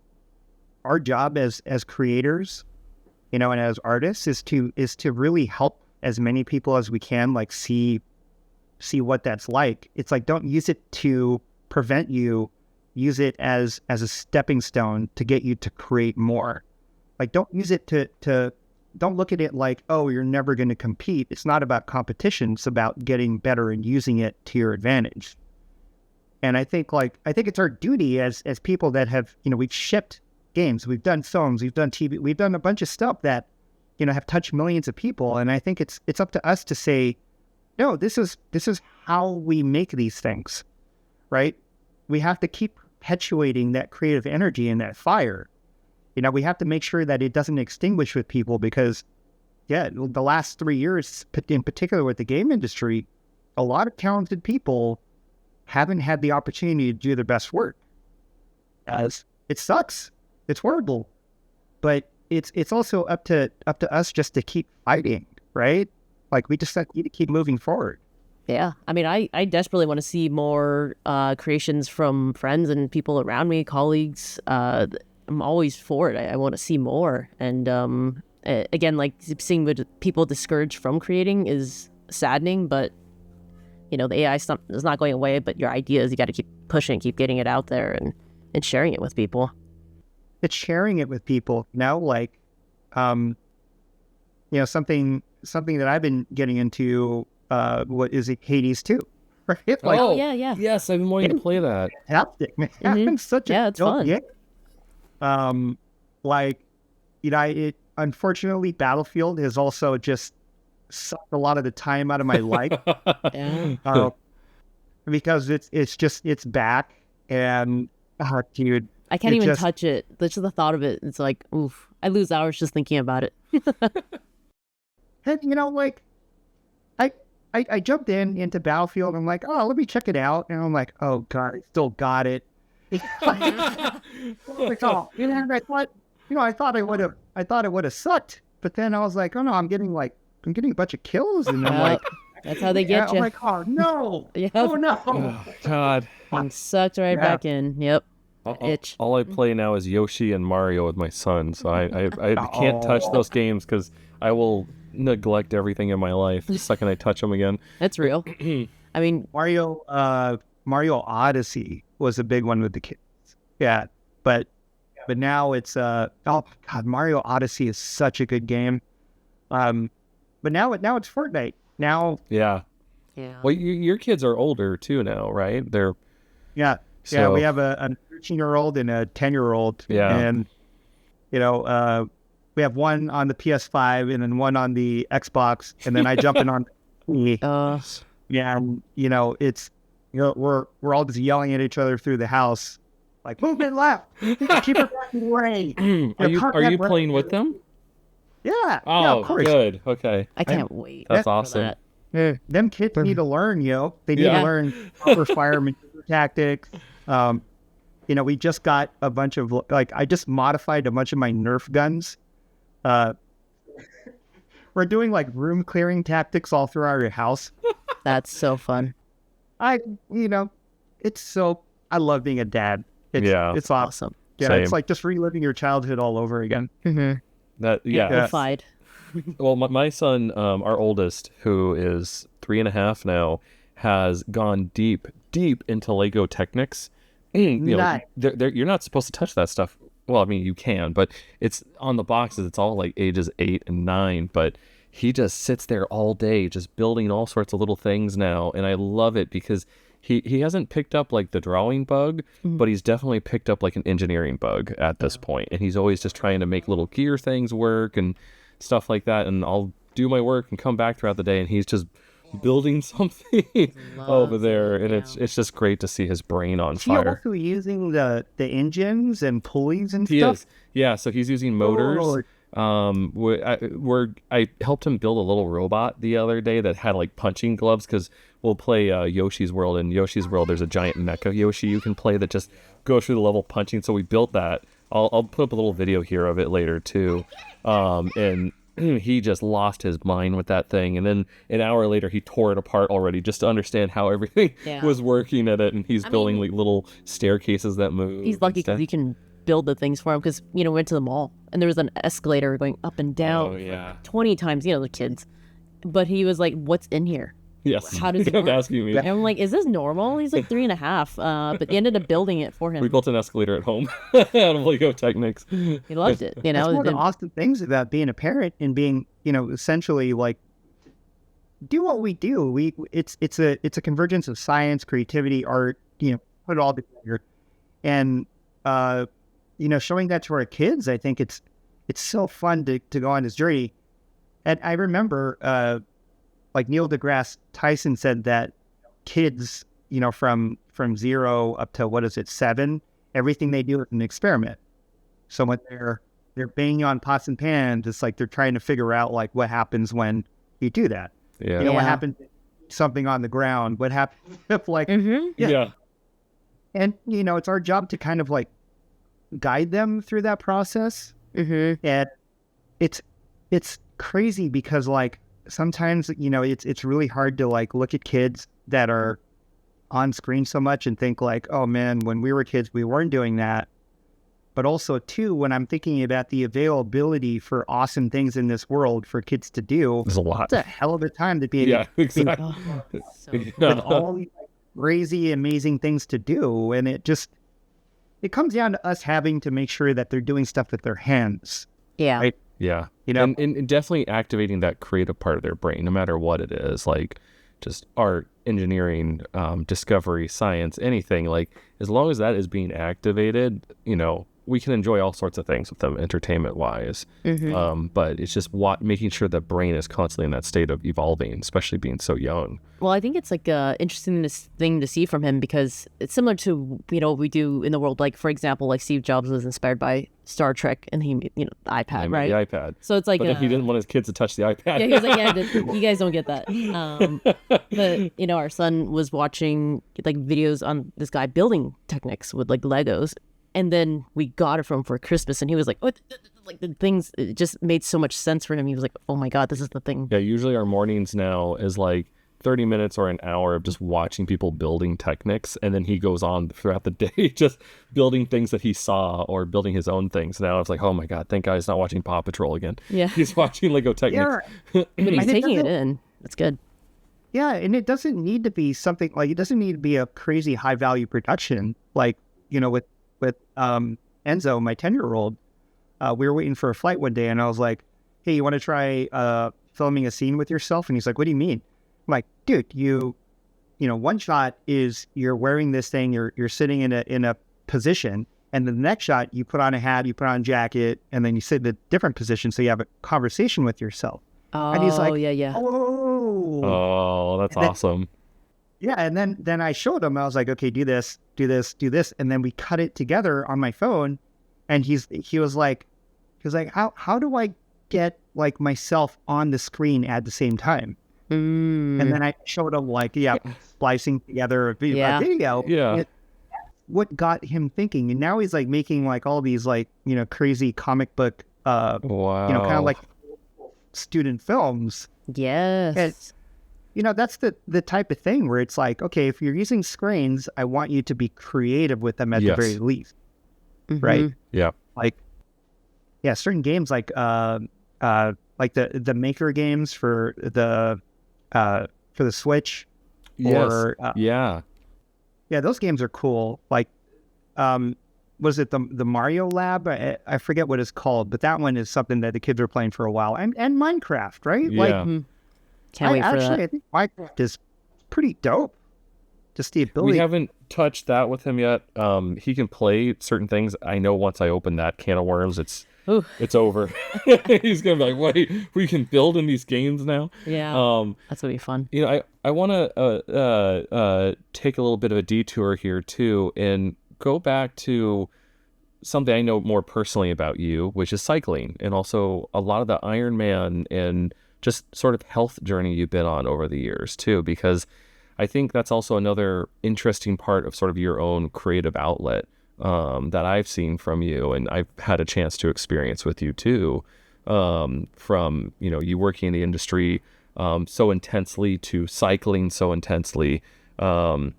our job as creators, and as artists is to really help as many people as we can, like see what that's like. It's like, don't use it to prevent you, use it as a stepping stone to get you to create more. Like, don't use it to don't look at it like, oh, you're never going to compete. It's not about competition. It's about getting better and using it to your advantage. And I think it's our duty as people that have, we've shipped games, we've done films, we've done TV, we've done a bunch of stuff that, have touched millions of people. And I think it's up to us to say, no, this is how we make these things, right? We have to keep perpetuating that creative energy and that fire. We have to make sure that it doesn't extinguish with people because, the last 3 years, in particular with the game industry, a lot of talented people haven't had the opportunity to do their best work. As it sucks, it's horrible, but it's also up to us just to keep fighting, right? Like we just need to keep moving forward. Yeah, I mean, I desperately want to see more creations from friends and people around me, colleagues. I'm always for it. I want to see more. And again, like seeing people discouraged from creating is saddening, but the AI stuff is not going away, but your ideas, you got to keep pushing, keep getting it out there and sharing it with people. It's sharing it with people now, like, something that I've been getting into, what is it, Hades 2, right? Like, oh, yeah. Yes, I've been wanting to play that. Fantastic, man. It's such a it's fun. game. Unfortunately, Battlefield has also just sucked a lot of the time out of my life. Yeah. Because it's back and dude, I can't even touch it. Just the thought of it, it's like, oof, I lose hours just thinking about it. And I jumped into Battlefield and I'm like, oh, let me check it out, and I'm like, oh god, I still got it. Like, oh, I thought it would have sucked, but then I was like, oh no, I'm getting a bunch of kills, and I'm like, that's how they get you. I'm like, oh no, Yep. oh no, Oh, God. I'm sucked right back in. Yep. Itch. All I play now is Yoshi and Mario with my son, so I can't touch those games because I will neglect everything in my life the second I touch them again. That's real. I mean, Mario Odyssey was a big one with the kids. Yeah, but now it's oh god, Mario Odyssey is such a good game. But now it's Fortnite. Now, yeah. Well, your kids are older too now, right? They're we have a 13-year-old and a 10-year-old. Yeah, and we have one on the PS5 and then one on the Xbox, and then I jump in on the it's we're all just yelling at each other through the house, like movement left, keep it back away. Are you playing with them? Yeah. Oh, yeah, of course. Good. Okay. I can't wait. That's awesome. Them kids need to learn, they need to learn proper fire maneuver tactics. We just got a bunch of, I just modified a bunch of my Nerf guns. We're doing room clearing tactics all throughout your house. That's so fun. I love being a dad. It's awesome. Yeah, Same. it's like just reliving your childhood all over again. Mm-hmm. Amplified. Well, my son, our oldest, who is 3.5 now, has gone deep into Lego Technics. You're not supposed to touch that stuff. Well, I mean, you can, but it's on the boxes. It's all ages 8 and 9. But he just sits there all day, just building all sorts of little things now, and I love it because he hasn't picked up the drawing bug, but he's definitely picked up an engineering bug at this point, and he's always just trying to make little gear things work and stuff like that. And I'll do my work and come back throughout the day, and he's just building something over there, and it's just great to see his brain on fire. Is he also using the engines and pulleys and stuff? He is. Yeah, so he's using motors. I helped him build a little robot the other day that had punching gloves, because we'll play Yoshi's World. In Yoshi's World, there's a giant mecha Yoshi you can play that just goes through the level punching. So we built that. I'll put up a little video here of it later too. And he just lost his mind with that thing, and then an hour later he tore it apart already just to understand how everything was working at it. And he's building little staircases that move. He's lucky because you can build the things for him, because we went to the mall and there was an escalator going up and down 20 times, the kids, but he was like, what's in here? Yes. how does You it kept work? asking me. And I'm like, is this normal? He's like 3.5. But he ended up building it for We him. built an escalator at home out of Lego Technics. He loved it. That's one of the And- awesome things about being a parent and being, essentially like do what we do. It's a convergence of science, creativity, art, put it all together. And showing that to our kids, I think it's so fun to go on this journey. And I remember like Neil deGrasse Tyson said that kids, from 0 up to 7, everything they do is an experiment. So when they're banging on pots and pans, it's like they're trying to figure out like what happens when you do that. Yeah. What happens if something on the ground? What happens if like Yeah. And it's our job to kind of like guide them through that process. And it's crazy because like sometimes it's really hard to like look at kids that are on screen so much and think like, oh man, when we were kids we weren't doing that. But also too, when I'm thinking about the availability for awesome things in this world for kids to do, There's a lot. it's a hell of a time to be Yeah, exactly. Oh, so with all these like, crazy, amazing things to do. And it comes down to us having to make sure that they're doing stuff with their hands. yeah. Right? Yeah. You know? And definitely activating that creative part of their brain, no matter what it is, like just art, engineering, discovery, science, anything. Like as long as that is being activated, we can enjoy all sorts of things with them entertainment wise. But it's just making sure that brain is constantly in that state of evolving, especially being so young. Well, I think it's like a interesting thing to see from him because it's similar to what we do in the world. Like for example, like Steve Jobs was inspired by Star Trek, and he the iPad, right? The iPad. So it's like But then he didn't want his kids to touch the iPad. Yeah, he was like, yeah, you guys don't get that. But our son was watching like videos on this guy building Technics with like Legos, and then we got it from him for Christmas, and he was like, what? Like the things, it just made so much sense for him. He was like, oh my god, this is the thing. Yeah, usually our mornings now is like 30 minutes or an hour of just watching people building Technics, and then he goes on throughout the day just building things that he saw or building his own things. Now it's like, oh my god, thank god he's not watching Paw Patrol again. Yeah. He's watching Lego Technics. But he's And it taking it doesn't- in. That's good. Yeah, and it doesn't need to be something like it doesn't need to be a crazy high value production. Like with Enzo, my 10-year-old, we were waiting for a flight one day, and I was like, "Hey, you want to try filming a scene with yourself?" And he's like, "What do you mean?" I'm like, "Dude, one shot is you're wearing this thing, you're sitting in a position, and the next shot you put on a hat, you put on a jacket, and then you sit in a different position, so you have a conversation with yourself." Oh, And he's like, yeah. Oh, that's And then- awesome. Yeah, and then I showed him. I was like, okay, do this, and then we cut it together on my phone. And he was like, how do I get like myself on the screen at the same time? And then I showed him like, splicing together a video. Yeah. That's what got him thinking, and now he's like making like all these like crazy comic book, Wow. kind of like student films. Yes. That's the type of thing where it's like, okay, if you're using screens, I want you to be creative with them at the Yes. very least, Mhm. right? Yeah. Like, yeah, certain games like the Maker games for the Switch, Yes. or Yeah. those games are cool. Like, was it the Mario Lab? I forget what it's called, but that one is something that the kids are playing for a while, and Minecraft, right? Yeah. Like, Can't wait for that. I think Minecraft is pretty dope. Just the We ability. haven't touched that with him yet. He can play certain things. I know once I open that can of worms, it's Ooh. over. He's gonna be like, wait, we can build in these games now. Yeah. That's gonna be fun. I want to take a little bit of a detour here too, and go back to something I know more personally about you, which is cycling, and also a lot of the Ironman and just sort of health journey you've been on over the years too, because I think that's also another interesting part of sort of your own creative outlet that I've seen from you, and I've had a chance to experience with you too, from you working in the industry so intensely to cycling so intensely, and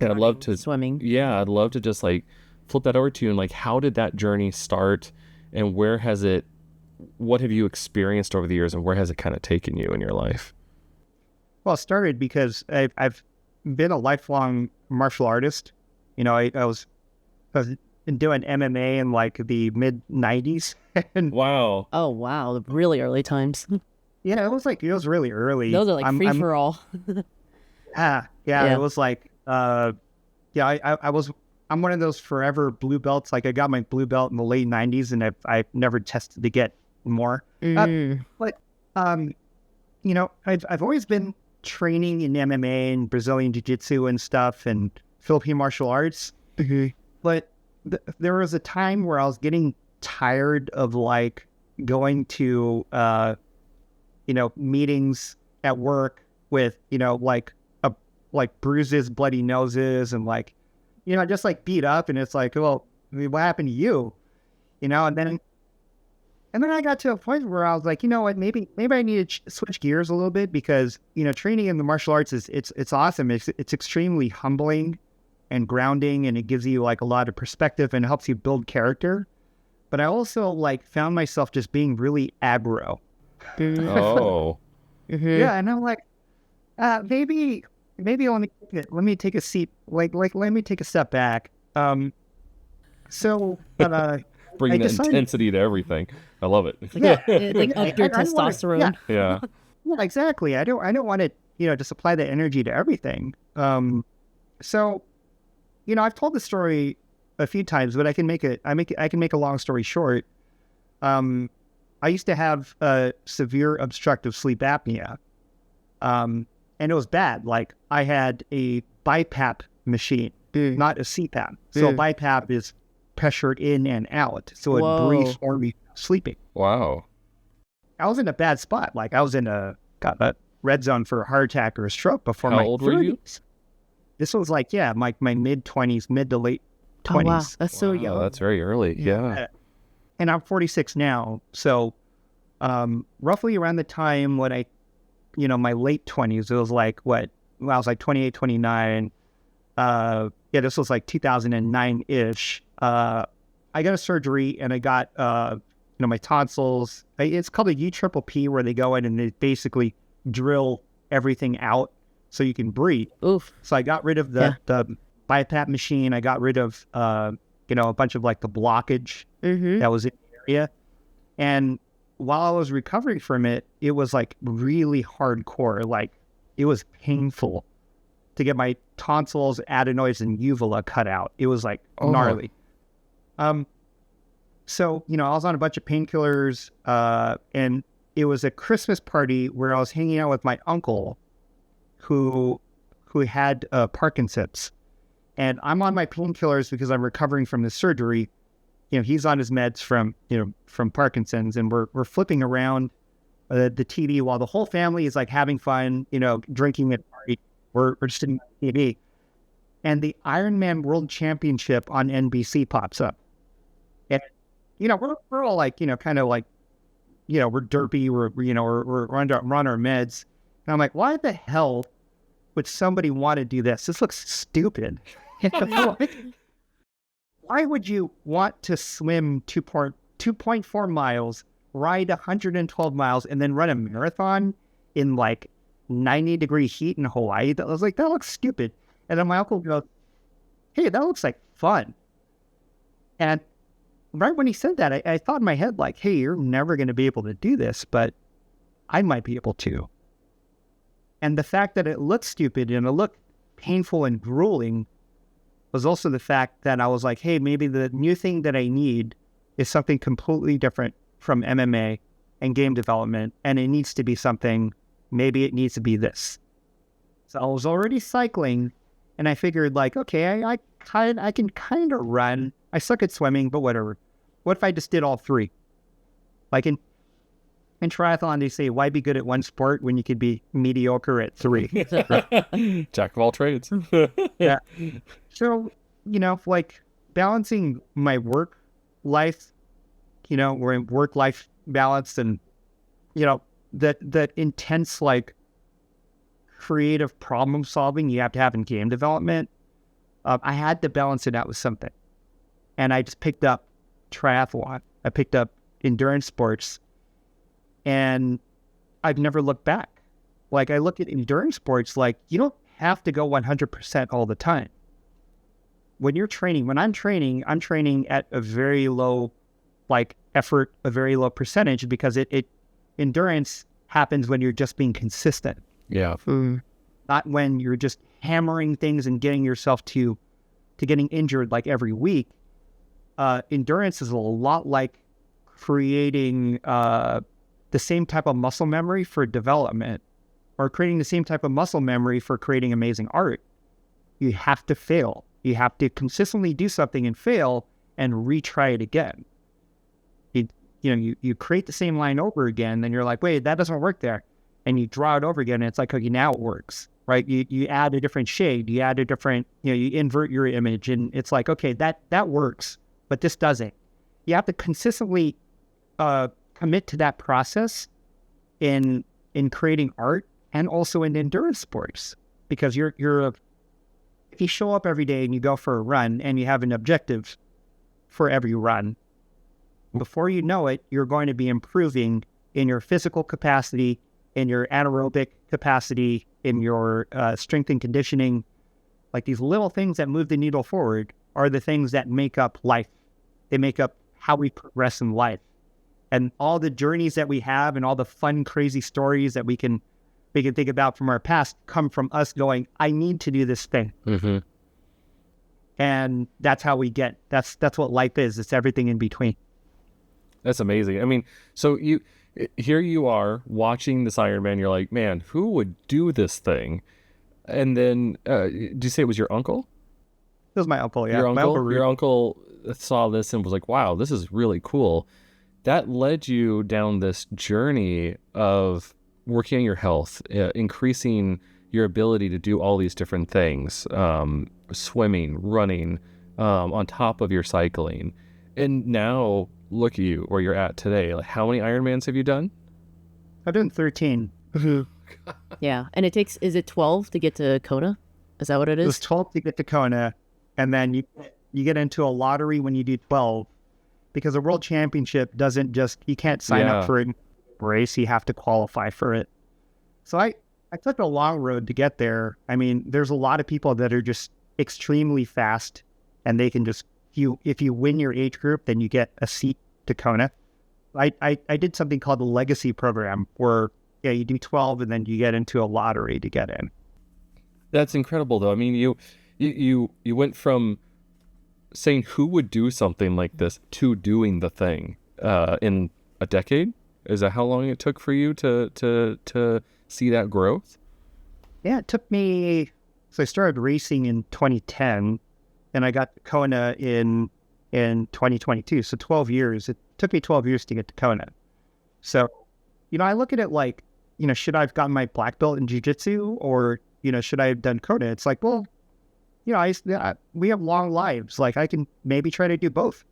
I'd love to Swimming. Yeah, I'd love to just like flip that over to you, and like, how did that journey start, and what have you experienced over the years, and where has it kind of taken you in your life? Well, it started because I've been a lifelong martial artist. I was doing MMA in like the mid '90s, and Wow. Oh wow, the really early times. yeah, it was really early. Those are like free for all. Yeah, Yeah. it was like, yeah, I'm one of those forever blue belts. Like I got my blue belt in the late '90s, and I've never tested to get more. But I've always been training in MMA and Brazilian Jiu-Jitsu and stuff, and Philippine martial arts. But there was a time where I was getting tired of like going to meetings at work with like bruises, bloody noses, and like just like beat up, and it's like, well, I mean, what happened to you? And then I got to a point where I was like, you know what, maybe I need to switch gears a little bit, because training in the martial arts it's awesome. It's extremely humbling and grounding, and it gives you like a lot of perspective and helps you build character. But I also like found myself just being really aggro. Oh. Yeah, and I'm like, maybe let me take a seat, like let me take a step back. So Bringing I that intensity to everything. I love it. Like up your I don't wanna- testosterone. Yeah. yeah, exactly. I don't want to just apply that energy to everything. So I've told the story a few times, but I can make a long story short. I used to have severe obstructive sleep apnea, and it was bad. Like I had a BiPAP machine, not a CPAP. So a BiPAP is pressured in and out, so it breathes for me sleeping. Wow. I was in a bad spot. Like I was got a red zone for a heart attack or a stroke before How my old were you? 30s. This was like, my mid-20s, mid to late 20s. Oh wow, that's so Wow, young. that's very early. Yeah. And I'm 46 now. So roughly around the time when my late 20s, it was like I was like 28, 29. This was like 2009-ish. I got a surgery, and I got, my tonsils. It's called a UPPP, where they go in and they basically drill everything out so you can breathe. Oof. So I got rid of the BiPAP machine. I got rid of, a bunch of like the blockage that was in the area. And while I was recovering from it, it was like really hardcore. Like it was painful to get my tonsils, adenoids, and uvula cut out. It was like gnarly. So, I was on a bunch of painkillers, and it was a Christmas party where I was hanging out with my uncle who had Parkinson's. And I'm on my painkillers because I'm recovering from the surgery. He's on his meds from Parkinson's, and we're flipping around the TV while the whole family is like having fun, drinking at a party. We're just sitting on the TV. And the Ironman World Championship on NBC pops up. And, we're all like, kind of like, we're derpy, we're on our meds. And I'm like, why the hell would somebody want to do this? This looks stupid. Why would you want to swim 2.4 miles, ride 112 miles, and then run a marathon in like 90-degree heat in Hawaii? I was like, that looks stupid. And then my uncle goes, hey, that looks like fun. And right when he said that, I thought in my head, like, hey, you're never going to be able to do this, but I might be able to. And the fact that it looked stupid and it looked painful and grueling was also the fact that I was like, hey, maybe the new thing that I need is something completely different from MMA and game development, and it needs to be something, maybe it needs to be this. So I was already cycling, and I figured like, okay, I can kind of run. I suck at swimming, but whatever. What if I just did all three? Like in triathlon, they say, why be good at one sport when you could be mediocre at three? Jack of all trades. Yeah. So, like balancing my work life, we're in work-life balance, and, that intense, like, creative problem solving you have to have in game development. I had to balance it out with something. And I just picked up triathlon. I picked up endurance sports, and I've never looked back. Like I look at endurance sports, like you don't have to go 100% all the time. When I'm training at a very low effort, a very low percentage, because endurance happens when you're just being consistent. Yeah. Not when you're just hammering things and getting yourself to getting injured like every week. Endurance is a lot like creating the same type of muscle memory for development, or creating the same type of muscle memory for creating amazing art. You have to fail. You have to consistently do something and fail and retry it again. You create the same line over again, then you're like, wait, that doesn't work there. And you draw it over again, and it's like, okay, now it works, right? You add a different shade, you add a different, you invert your image, and it's like, okay, that works, but this doesn't. You have to consistently commit to that process in creating art and also in endurance sports, because if you show up every day and you go for a run and you have an objective for every run, before you know it, you're going to be improving in your physical capacity, in your anaerobic capacity, in your strength and conditioning. Like these little things that move the needle forward are the things that make up life. They make up how we progress in life. And all the journeys that we have and all the fun, crazy stories that we can think about from our past come from us going, I need to do this thing. Mm-hmm. And that's how we get, that's what life is. It's everything in between. That's amazing. I mean, so here you are watching this Iron Man. You're like, man, who would do this thing? And then, did you say it was your uncle? It was my uncle, yeah. Your uncle saw this and was like, wow, this is really cool. That led you down this journey of working on your health, increasing your ability to do all these different things, swimming, running, on top of your cycling. And now look at you where you're at today. Like, how many Ironmans have you done? I've done 13. Yeah. And is it 12 to get to Kona? Is that what it is? It was 12 to get to Kona. And then you get into a lottery when you do 12, because a world championship doesn't just, you can't sign up for a race. You have to qualify for it. So I took a long road to get there. I mean, there's a lot of people that are just extremely fast, and they can just, if you win your age group, then you get a seat to Kona. I did something called the Legacy program, where you do 12 and then you get into a lottery to get in. That's incredible, though. I mean, you went from saying who would do something like this to doing the thing in a decade. Is that how long it took for you to see that growth? Yeah, it took me. So I started racing in 2010, and I got to Kona in 2022. So 12 years. It took me 12 years to get to Kona. So, I look at it like, should I have gotten my black belt in jiu-jitsu, or, should I have done Kona? It's like, well, we have long lives. Like, I can maybe try to do both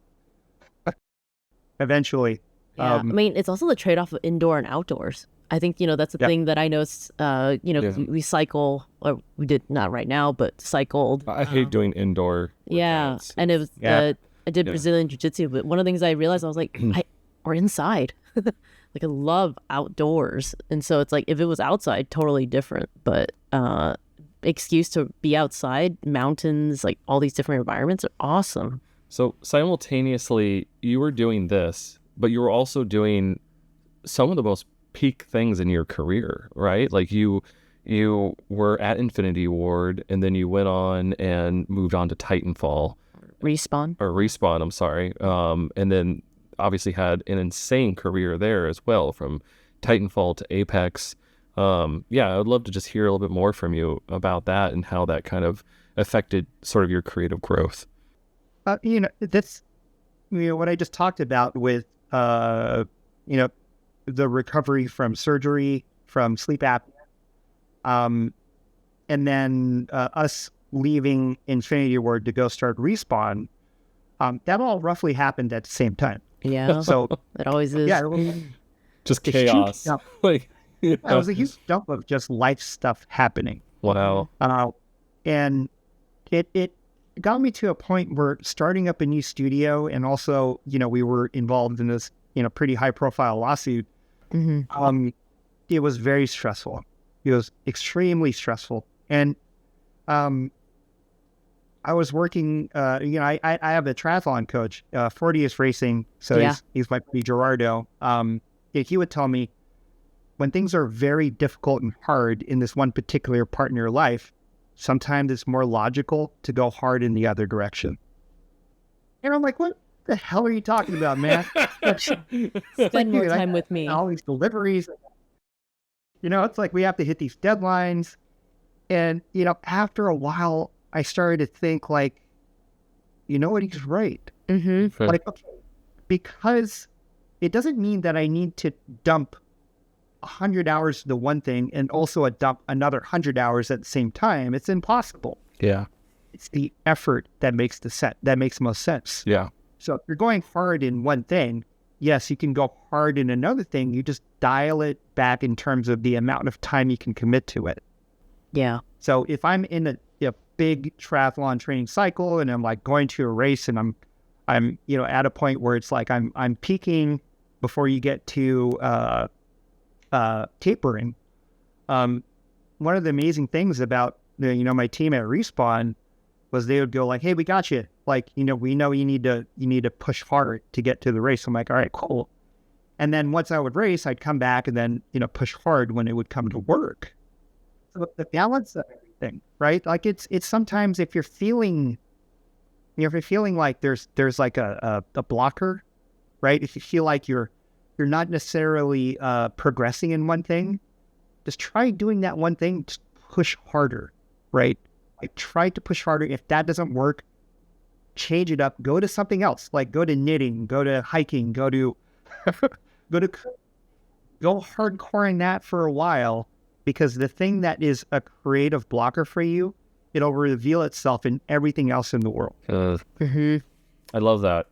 eventually. Yeah. I mean, it's also the trade-off of indoor and outdoors. I think, that's the thing that I noticed, we cycle, or we did not right now, but cycled. I hate doing indoor. Yeah. workouts. And it was, I did Brazilian jiu-jitsu, but one of the things I realized, I was like, we're inside. Like, I love outdoors. And so it's like, if it was outside, totally different. But excuse to be outside, mountains, like all these different environments are awesome. So simultaneously, you were doing this, but you were also doing some of the most peak things in your career, right? Like you were at Infinity Ward, and then you went on and moved on to Titanfall. Respawn, I'm sorry. And then obviously had an insane career there as well, from Titanfall to Apex. I would love to just hear a little bit more from you about that and how that kind of affected sort of your creative growth. That's what I just talked about with the recovery from surgery, from sleep apnea, and then us leaving Infinity Ward to go start Respawn. That all roughly happened at the same time. Yeah. So it always is. Yeah, just chaos. It was a huge dump of just life stuff happening. Wow. And it got me to a point where starting up a new studio, and also, we were involved in this, pretty high profile lawsuit. Mm-hmm. It was very stressful. It was extremely stressful. And I was working, I have a triathlon coach, 40 is racing. So he's my buddy Gerardo. He would tell me when things are very difficult and hard in this one particular part in your life, sometimes it's more logical to go hard in the other direction. And I'm like, what the hell are you talking about, man? Spend more time with me. All these deliveries. It's like we have to hit these deadlines. And, after a while, I started to think like, you know what, he's right. Mm-hmm. Like, okay, because it doesn't mean that I need to dump 100 hours to the one thing and also dump another 100 hours at the same time. It's impossible. Yeah. It's the effort that makes that makes most sense. Yeah. So if you're going hard in one thing, yes, you can go hard in another thing. You just dial it back in terms of the amount of time you can commit to it. Yeah. So if I'm in a big triathlon training cycle and I'm like going to a race and I'm at a point where it's like I'm peaking before you get to tapering. One of the amazing things about my team at Respawn was they would go like, hey, we got you. Like, we know you need to push hard to get to the race. I'm like, all right, cool. And then once I would race, I'd come back and then, push hard when it would come to work. So the balance of everything, right? Like it's sometimes if you're feeling like there's like a blocker, right? If you feel like you're not necessarily progressing in one thing, just try doing that one thing, just push harder, right? Like try to push harder. If that doesn't work, change it up, go to something else, like go to knitting, go to hiking, go hardcore in that for a while, because the thing that is a creative blocker for you, it'll reveal itself in everything else in the world. I love that.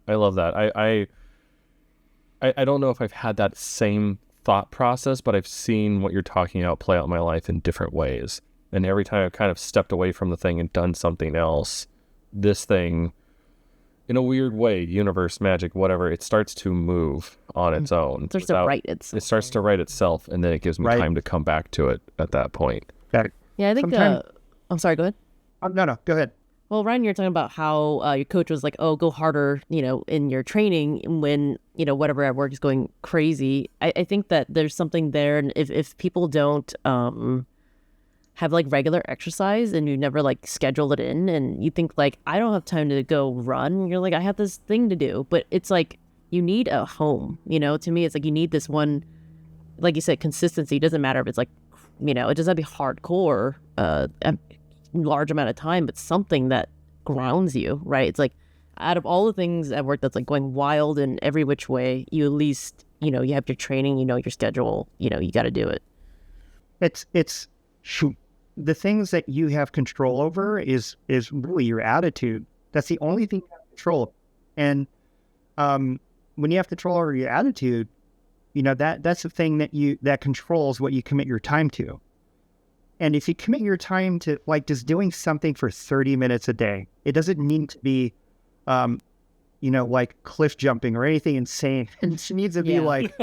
I don't know if I've had that same thought process, but I've seen what you're talking about play out in my life in different ways. And every time I've kind of stepped away from the thing and done something else, this thing, in a weird way, universe, magic, whatever, it starts to move on its own. It starts to write itself. It starts to write itself, and then it gives me time to come back to it at that point. Yeah, I think... I'm sorry, go ahead. No, go ahead. Well, Ryan, you're talking about how your coach was like, oh, go harder, in your training when, whatever at work is going crazy. I think that there's something there. And if people don't have like regular exercise and you never like schedule it in and you think like, I don't have time to go run. You're like, I have this thing to do. But it's like, you need a home, to me, it's like you need this one, like you said, consistency. It doesn't matter if it's like, it doesn't have to be hardcore, large amount of time, but something that grounds you, right? It's like out of all the things at work that's like going wild in every which way, you at least, you have your training, your schedule, you got to do it. It's the things that you have control over is really your attitude. That's the only thing you have control over. And when you have control over your attitude, that's the thing that controls what you commit your time to. And if you commit your time to like just doing something for 30 minutes a day, it doesn't need to be, like cliff jumping or anything insane. It needs to be like,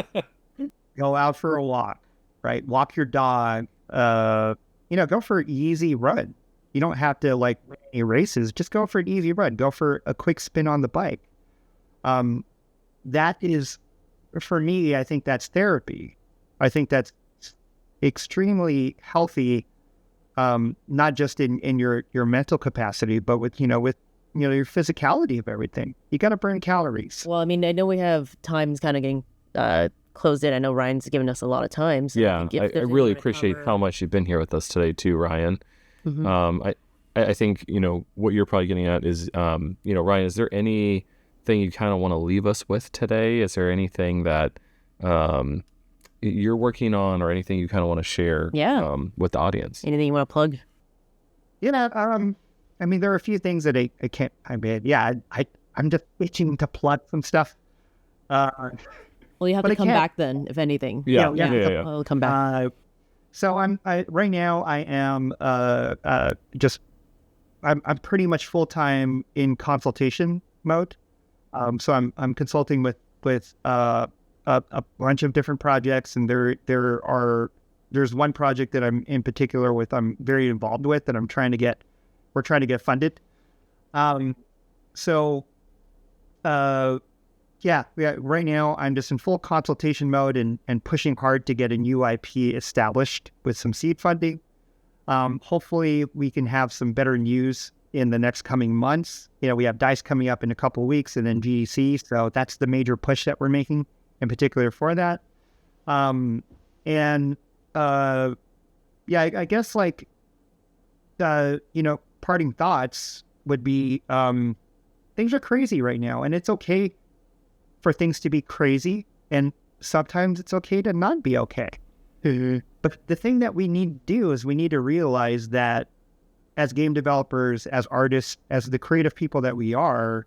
go out for a walk, right? Walk your dog, go for an easy run. You don't have to like win any races. Just go for an easy run. Go for a quick spin on the bike. That is, for me, I think that's therapy. I think that's extremely healthy, not just in your mental capacity, but with your physicality of everything. You got to burn calories. Well, I mean, I know we have times kind of getting closed in. I know Ryan's given us a lot of time. So I really appreciate how much you've been here with us today too, Ryan. Mm-hmm. I think what you're probably getting at is Ryan, is there anything you kind of want to leave us with today? Is there anything that you're working on or anything you kind of want to share with the audience? Anything you want to plug? I mean, there are a few things that I can't, I'm just itching to plug some stuff. Well, you have to come back then, if anything. Yeah. I'll come back. So right now I am I'm pretty much full time in consultation mode. So I'm consulting with a bunch of different projects, and there are there's one project that I'm in particular with, I'm very involved with, that we're trying to get funded. So, yeah, right now I'm just in full consultation mode and pushing hard to get a new IP established with some seed funding. Hopefully we can have some better news in the next coming months. We have DICE coming up in a couple of weeks and then GDC. So that's the major push that we're making in particular for that. I guess like, parting thoughts would be, things are crazy right now, and it's okay for things to be crazy, and sometimes it's okay to not be okay. Mm-hmm. But the thing that we need to do is we need to realize that as game developers, as artists, as the creative people that we are,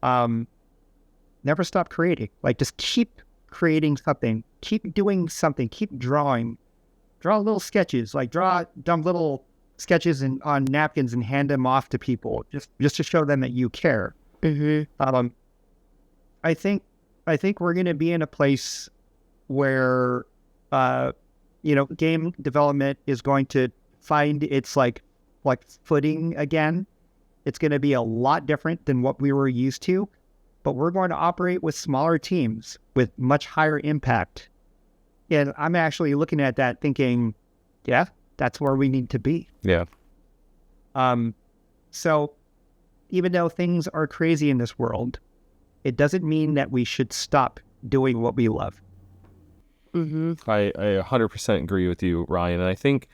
never stop creating. Like, just keep creating something, keep doing something, keep drawing. Draw little sketches, like draw dumb little sketches on napkins and hand them off to people, just to show them that you care. Mm-hmm. I think we're going to be in a place where, game development is going to find its like footing again. It's going to be a lot different than what we were used to, but we're going to operate with smaller teams with much higher impact. And I'm actually looking at that thinking, yeah, that's where we need to be. Yeah. So even though things are crazy in this world, it doesn't mean that we should stop doing what we love. Mm-hmm. I 100% agree with you, Ryan. And I think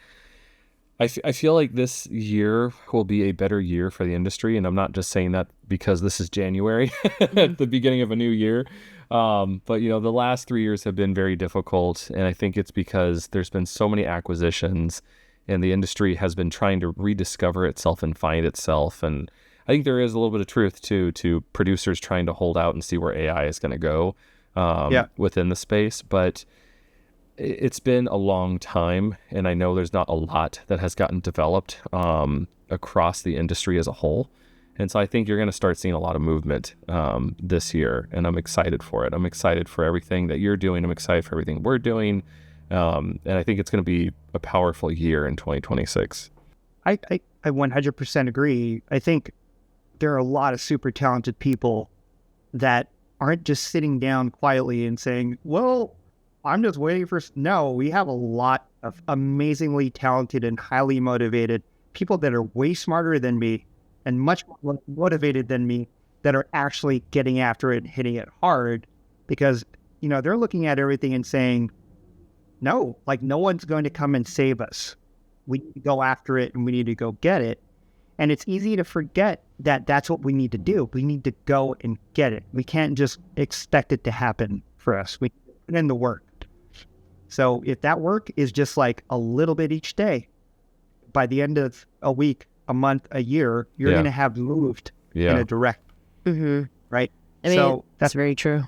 I feel like this year will be a better year for the industry. And I'm not just saying that because this is January at the beginning of a new year. But, the last 3 years have been very difficult. And I think it's because there's been so many acquisitions and the industry has been trying to rediscover itself and find itself. And I think there is a little bit of truth to producers trying to hold out and see where AI is going to go within the space. But it's been a long time, and I know there's not a lot that has gotten developed across the industry as a whole. And so I think you're going to start seeing a lot of movement this year, and I'm excited for it. I'm excited for everything that you're doing. I'm excited for everything we're doing. And I think it's going to be a powerful year in 2026. I 100% agree. I think there are a lot of super talented people that aren't just sitting down quietly and saying, well, I'm just waiting for... No, we have a lot of amazingly talented and highly motivated people that are way smarter than me and much more motivated than me that are actually getting after it and hitting it hard because, they're looking at everything and saying, no, like no one's going to come and save us. We need to go after it and we need to go get it. And it's easy to forget that that's what we need to do. We need to go and get it. We can't just expect it to happen for us. We put in the work. So if that work is just like a little bit each day, by the end of a week, a month, a year, you're going to have moved in a direct, right? I mean, so that's very true.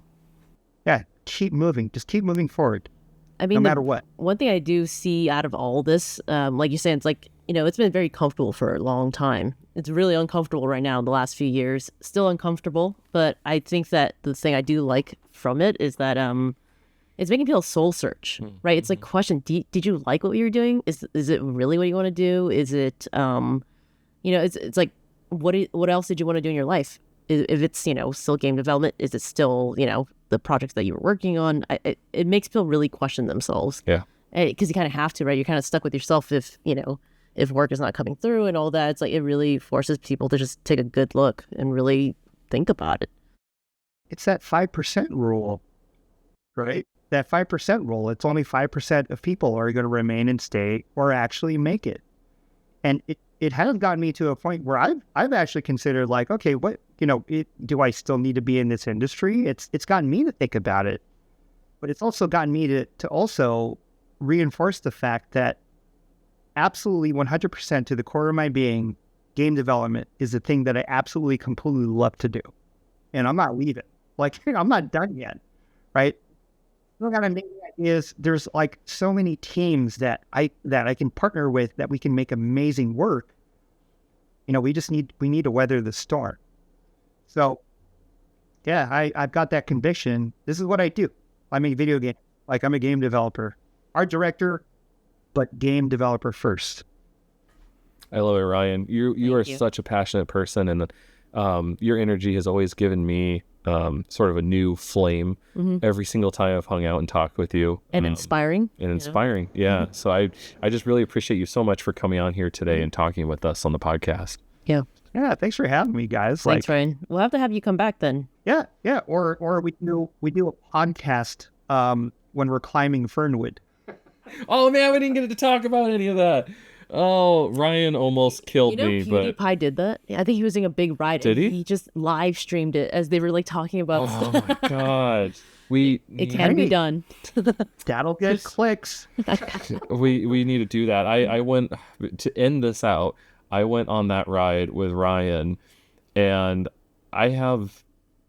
Yeah, keep moving. Just keep moving forward. I mean, no matter what. One thing I do see out of all this, like you said, it's like, it's been very comfortable for a long time. It's really uncomfortable right now in the last few years. Still uncomfortable, but I think that the thing I do like from it is that it's making people soul search, right? It's like question, did you like what you were doing? Is it really what you want to do? Is it, it's like, what else did you want to do in your life? If it's, still game development, is it still, the projects that you were working on? It makes people really question themselves. Yeah. Because you kind of have to, right? You're kind of stuck with yourself if work is not coming through and all that. It's like, it really forces people to just take a good look and really think about it. It's that 5% rule, right? That 5% rule. It's only 5% of people are going to remain and stay or actually make it. And it has gotten me to a point where I've actually considered like, okay, what, do I still need to be in this industry? It's gotten me to think about it, but it's also gotten me to also reinforce the fact that absolutely 100% to the core of my being, game development is the thing that I absolutely completely love to do. And I'm not leaving. Like, I'm not done yet, right? What I'm thinking is there's like so many teams that I can partner with that we can make amazing work. We need to weather the storm. So yeah, I've got that conviction. This is what I do. I make video games. Like, I'm a game developer. Art director, but game developer first. I love it, Ryan. You are you. such a passionate person, and your energy has always given me sort of a new flame every single time I've hung out and talked with you. And inspiring. Yeah. So I just really appreciate you so much for coming on here today and talking with us on the podcast. Yeah. Yeah, thanks for having me, guys. Thanks, Ryan. We'll have to have you come back then. Yeah. Or we do a podcast when we're climbing Fernwood. Oh man, we didn't get to talk about any of that. Oh, Ryan almost killed me, but PewDiePie did that. I think he was in a big ride. Did he? He just live streamed it as they were like talking about oh stuff. my god, It can be done. That'll get clicks. we need to do that. I went to end this out. I went on that ride with Ryan, and I have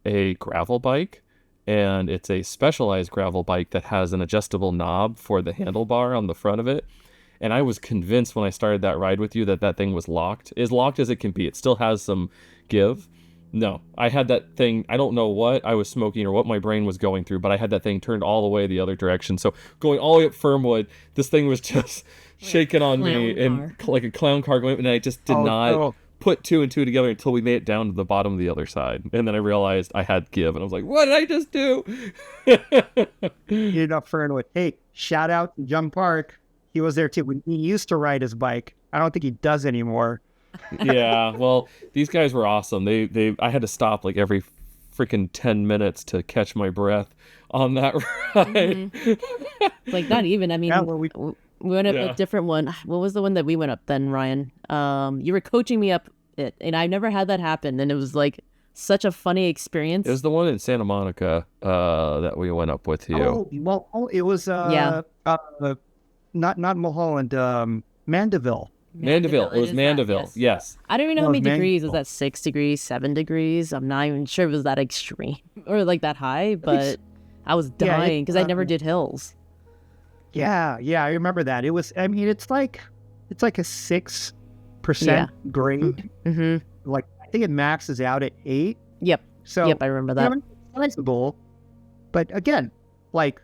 a gravel bike, and it's a specialized gravel bike that has an adjustable knob for the handlebar on the front of it. And I was convinced when I started that ride with you that thing was locked. As locked as it can be. It still has some give. No, I had that thing. I don't know what I was smoking or what my brain was going through, but I had that thing turned all the way the other direction. So going all the way up Fernwood, this thing was just shaking on me and like a clown car going, and I just did not put two and two together until we made it down to the bottom of the other side. And then I realized I had give, and I was like, what did I just do? You know, Fernwood. Hey, shout out to Jung Park. He was there too. When he used to ride his bike. I don't think he does anymore. Yeah, well, these guys were awesome. I had to stop like every freaking 10 minutes to catch my breath on that ride. Like not even. I mean, Yeah, well, we went up a different one. What was the one that we went up then, Ryan? You were coaching me up it, and I never had that happen, and it was like such a funny experience. It was the one in Santa Monica that we went up with you. It was not Mulholland, Mandeville. Mandeville. It was Mandeville. Yes. I don't even know No, how many it was degrees. Was that 6 degrees, 7 degrees? I'm not even sure it was that extreme or like that high, but I was dying because I never did hills. Yeah, I remember that. It was. I mean, it's like a 6% grade. Mm-hmm. Like I think it maxes out at 8. Yep. So I remember that. Flexible, but again, like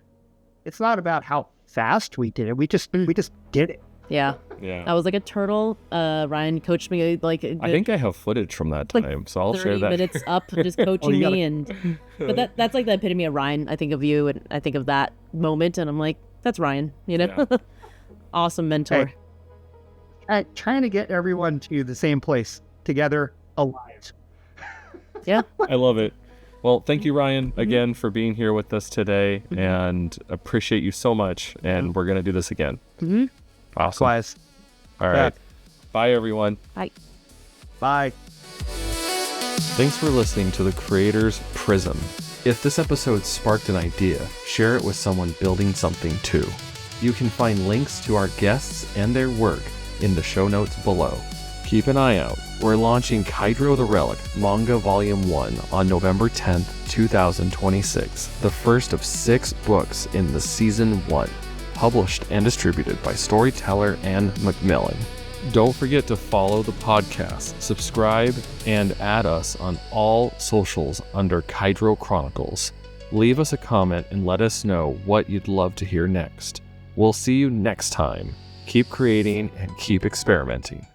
it's not about how fast we did it. We just did it. Yeah. I was like a turtle. Ryan coached me like I think I have footage from that time, so I'll share 30 that. minutes up, just coaching me, but that's like the epitome of Ryan. I think of you, and I think of that moment, and I'm like, that's Ryan. You know, awesome mentor. Hey, trying to get everyone to the same place together, alive. Yeah, I love it. Well, thank you, Ryan, again for being here with us today, and appreciate you so much. And we're gonna do this again. Awesome. Likewise. All right. Bye, everyone. Bye. Thanks for listening to The Creator's Prism. If this episode sparked an idea, share it with someone building something too. You can find links to our guests and their work in the show notes below. Keep an eye out. We're launching Kaidro the Relic Manga Volume 1 on November 10th, 2026, the first of 6 books in the Season 1, published and distributed by Storyteller and Macmillan. Don't forget to follow the podcast, subscribe, and add us on all socials under Kaidro Chronicles. Leave us a comment and let us know what you'd love to hear next. We'll see you next time. Keep creating and keep experimenting.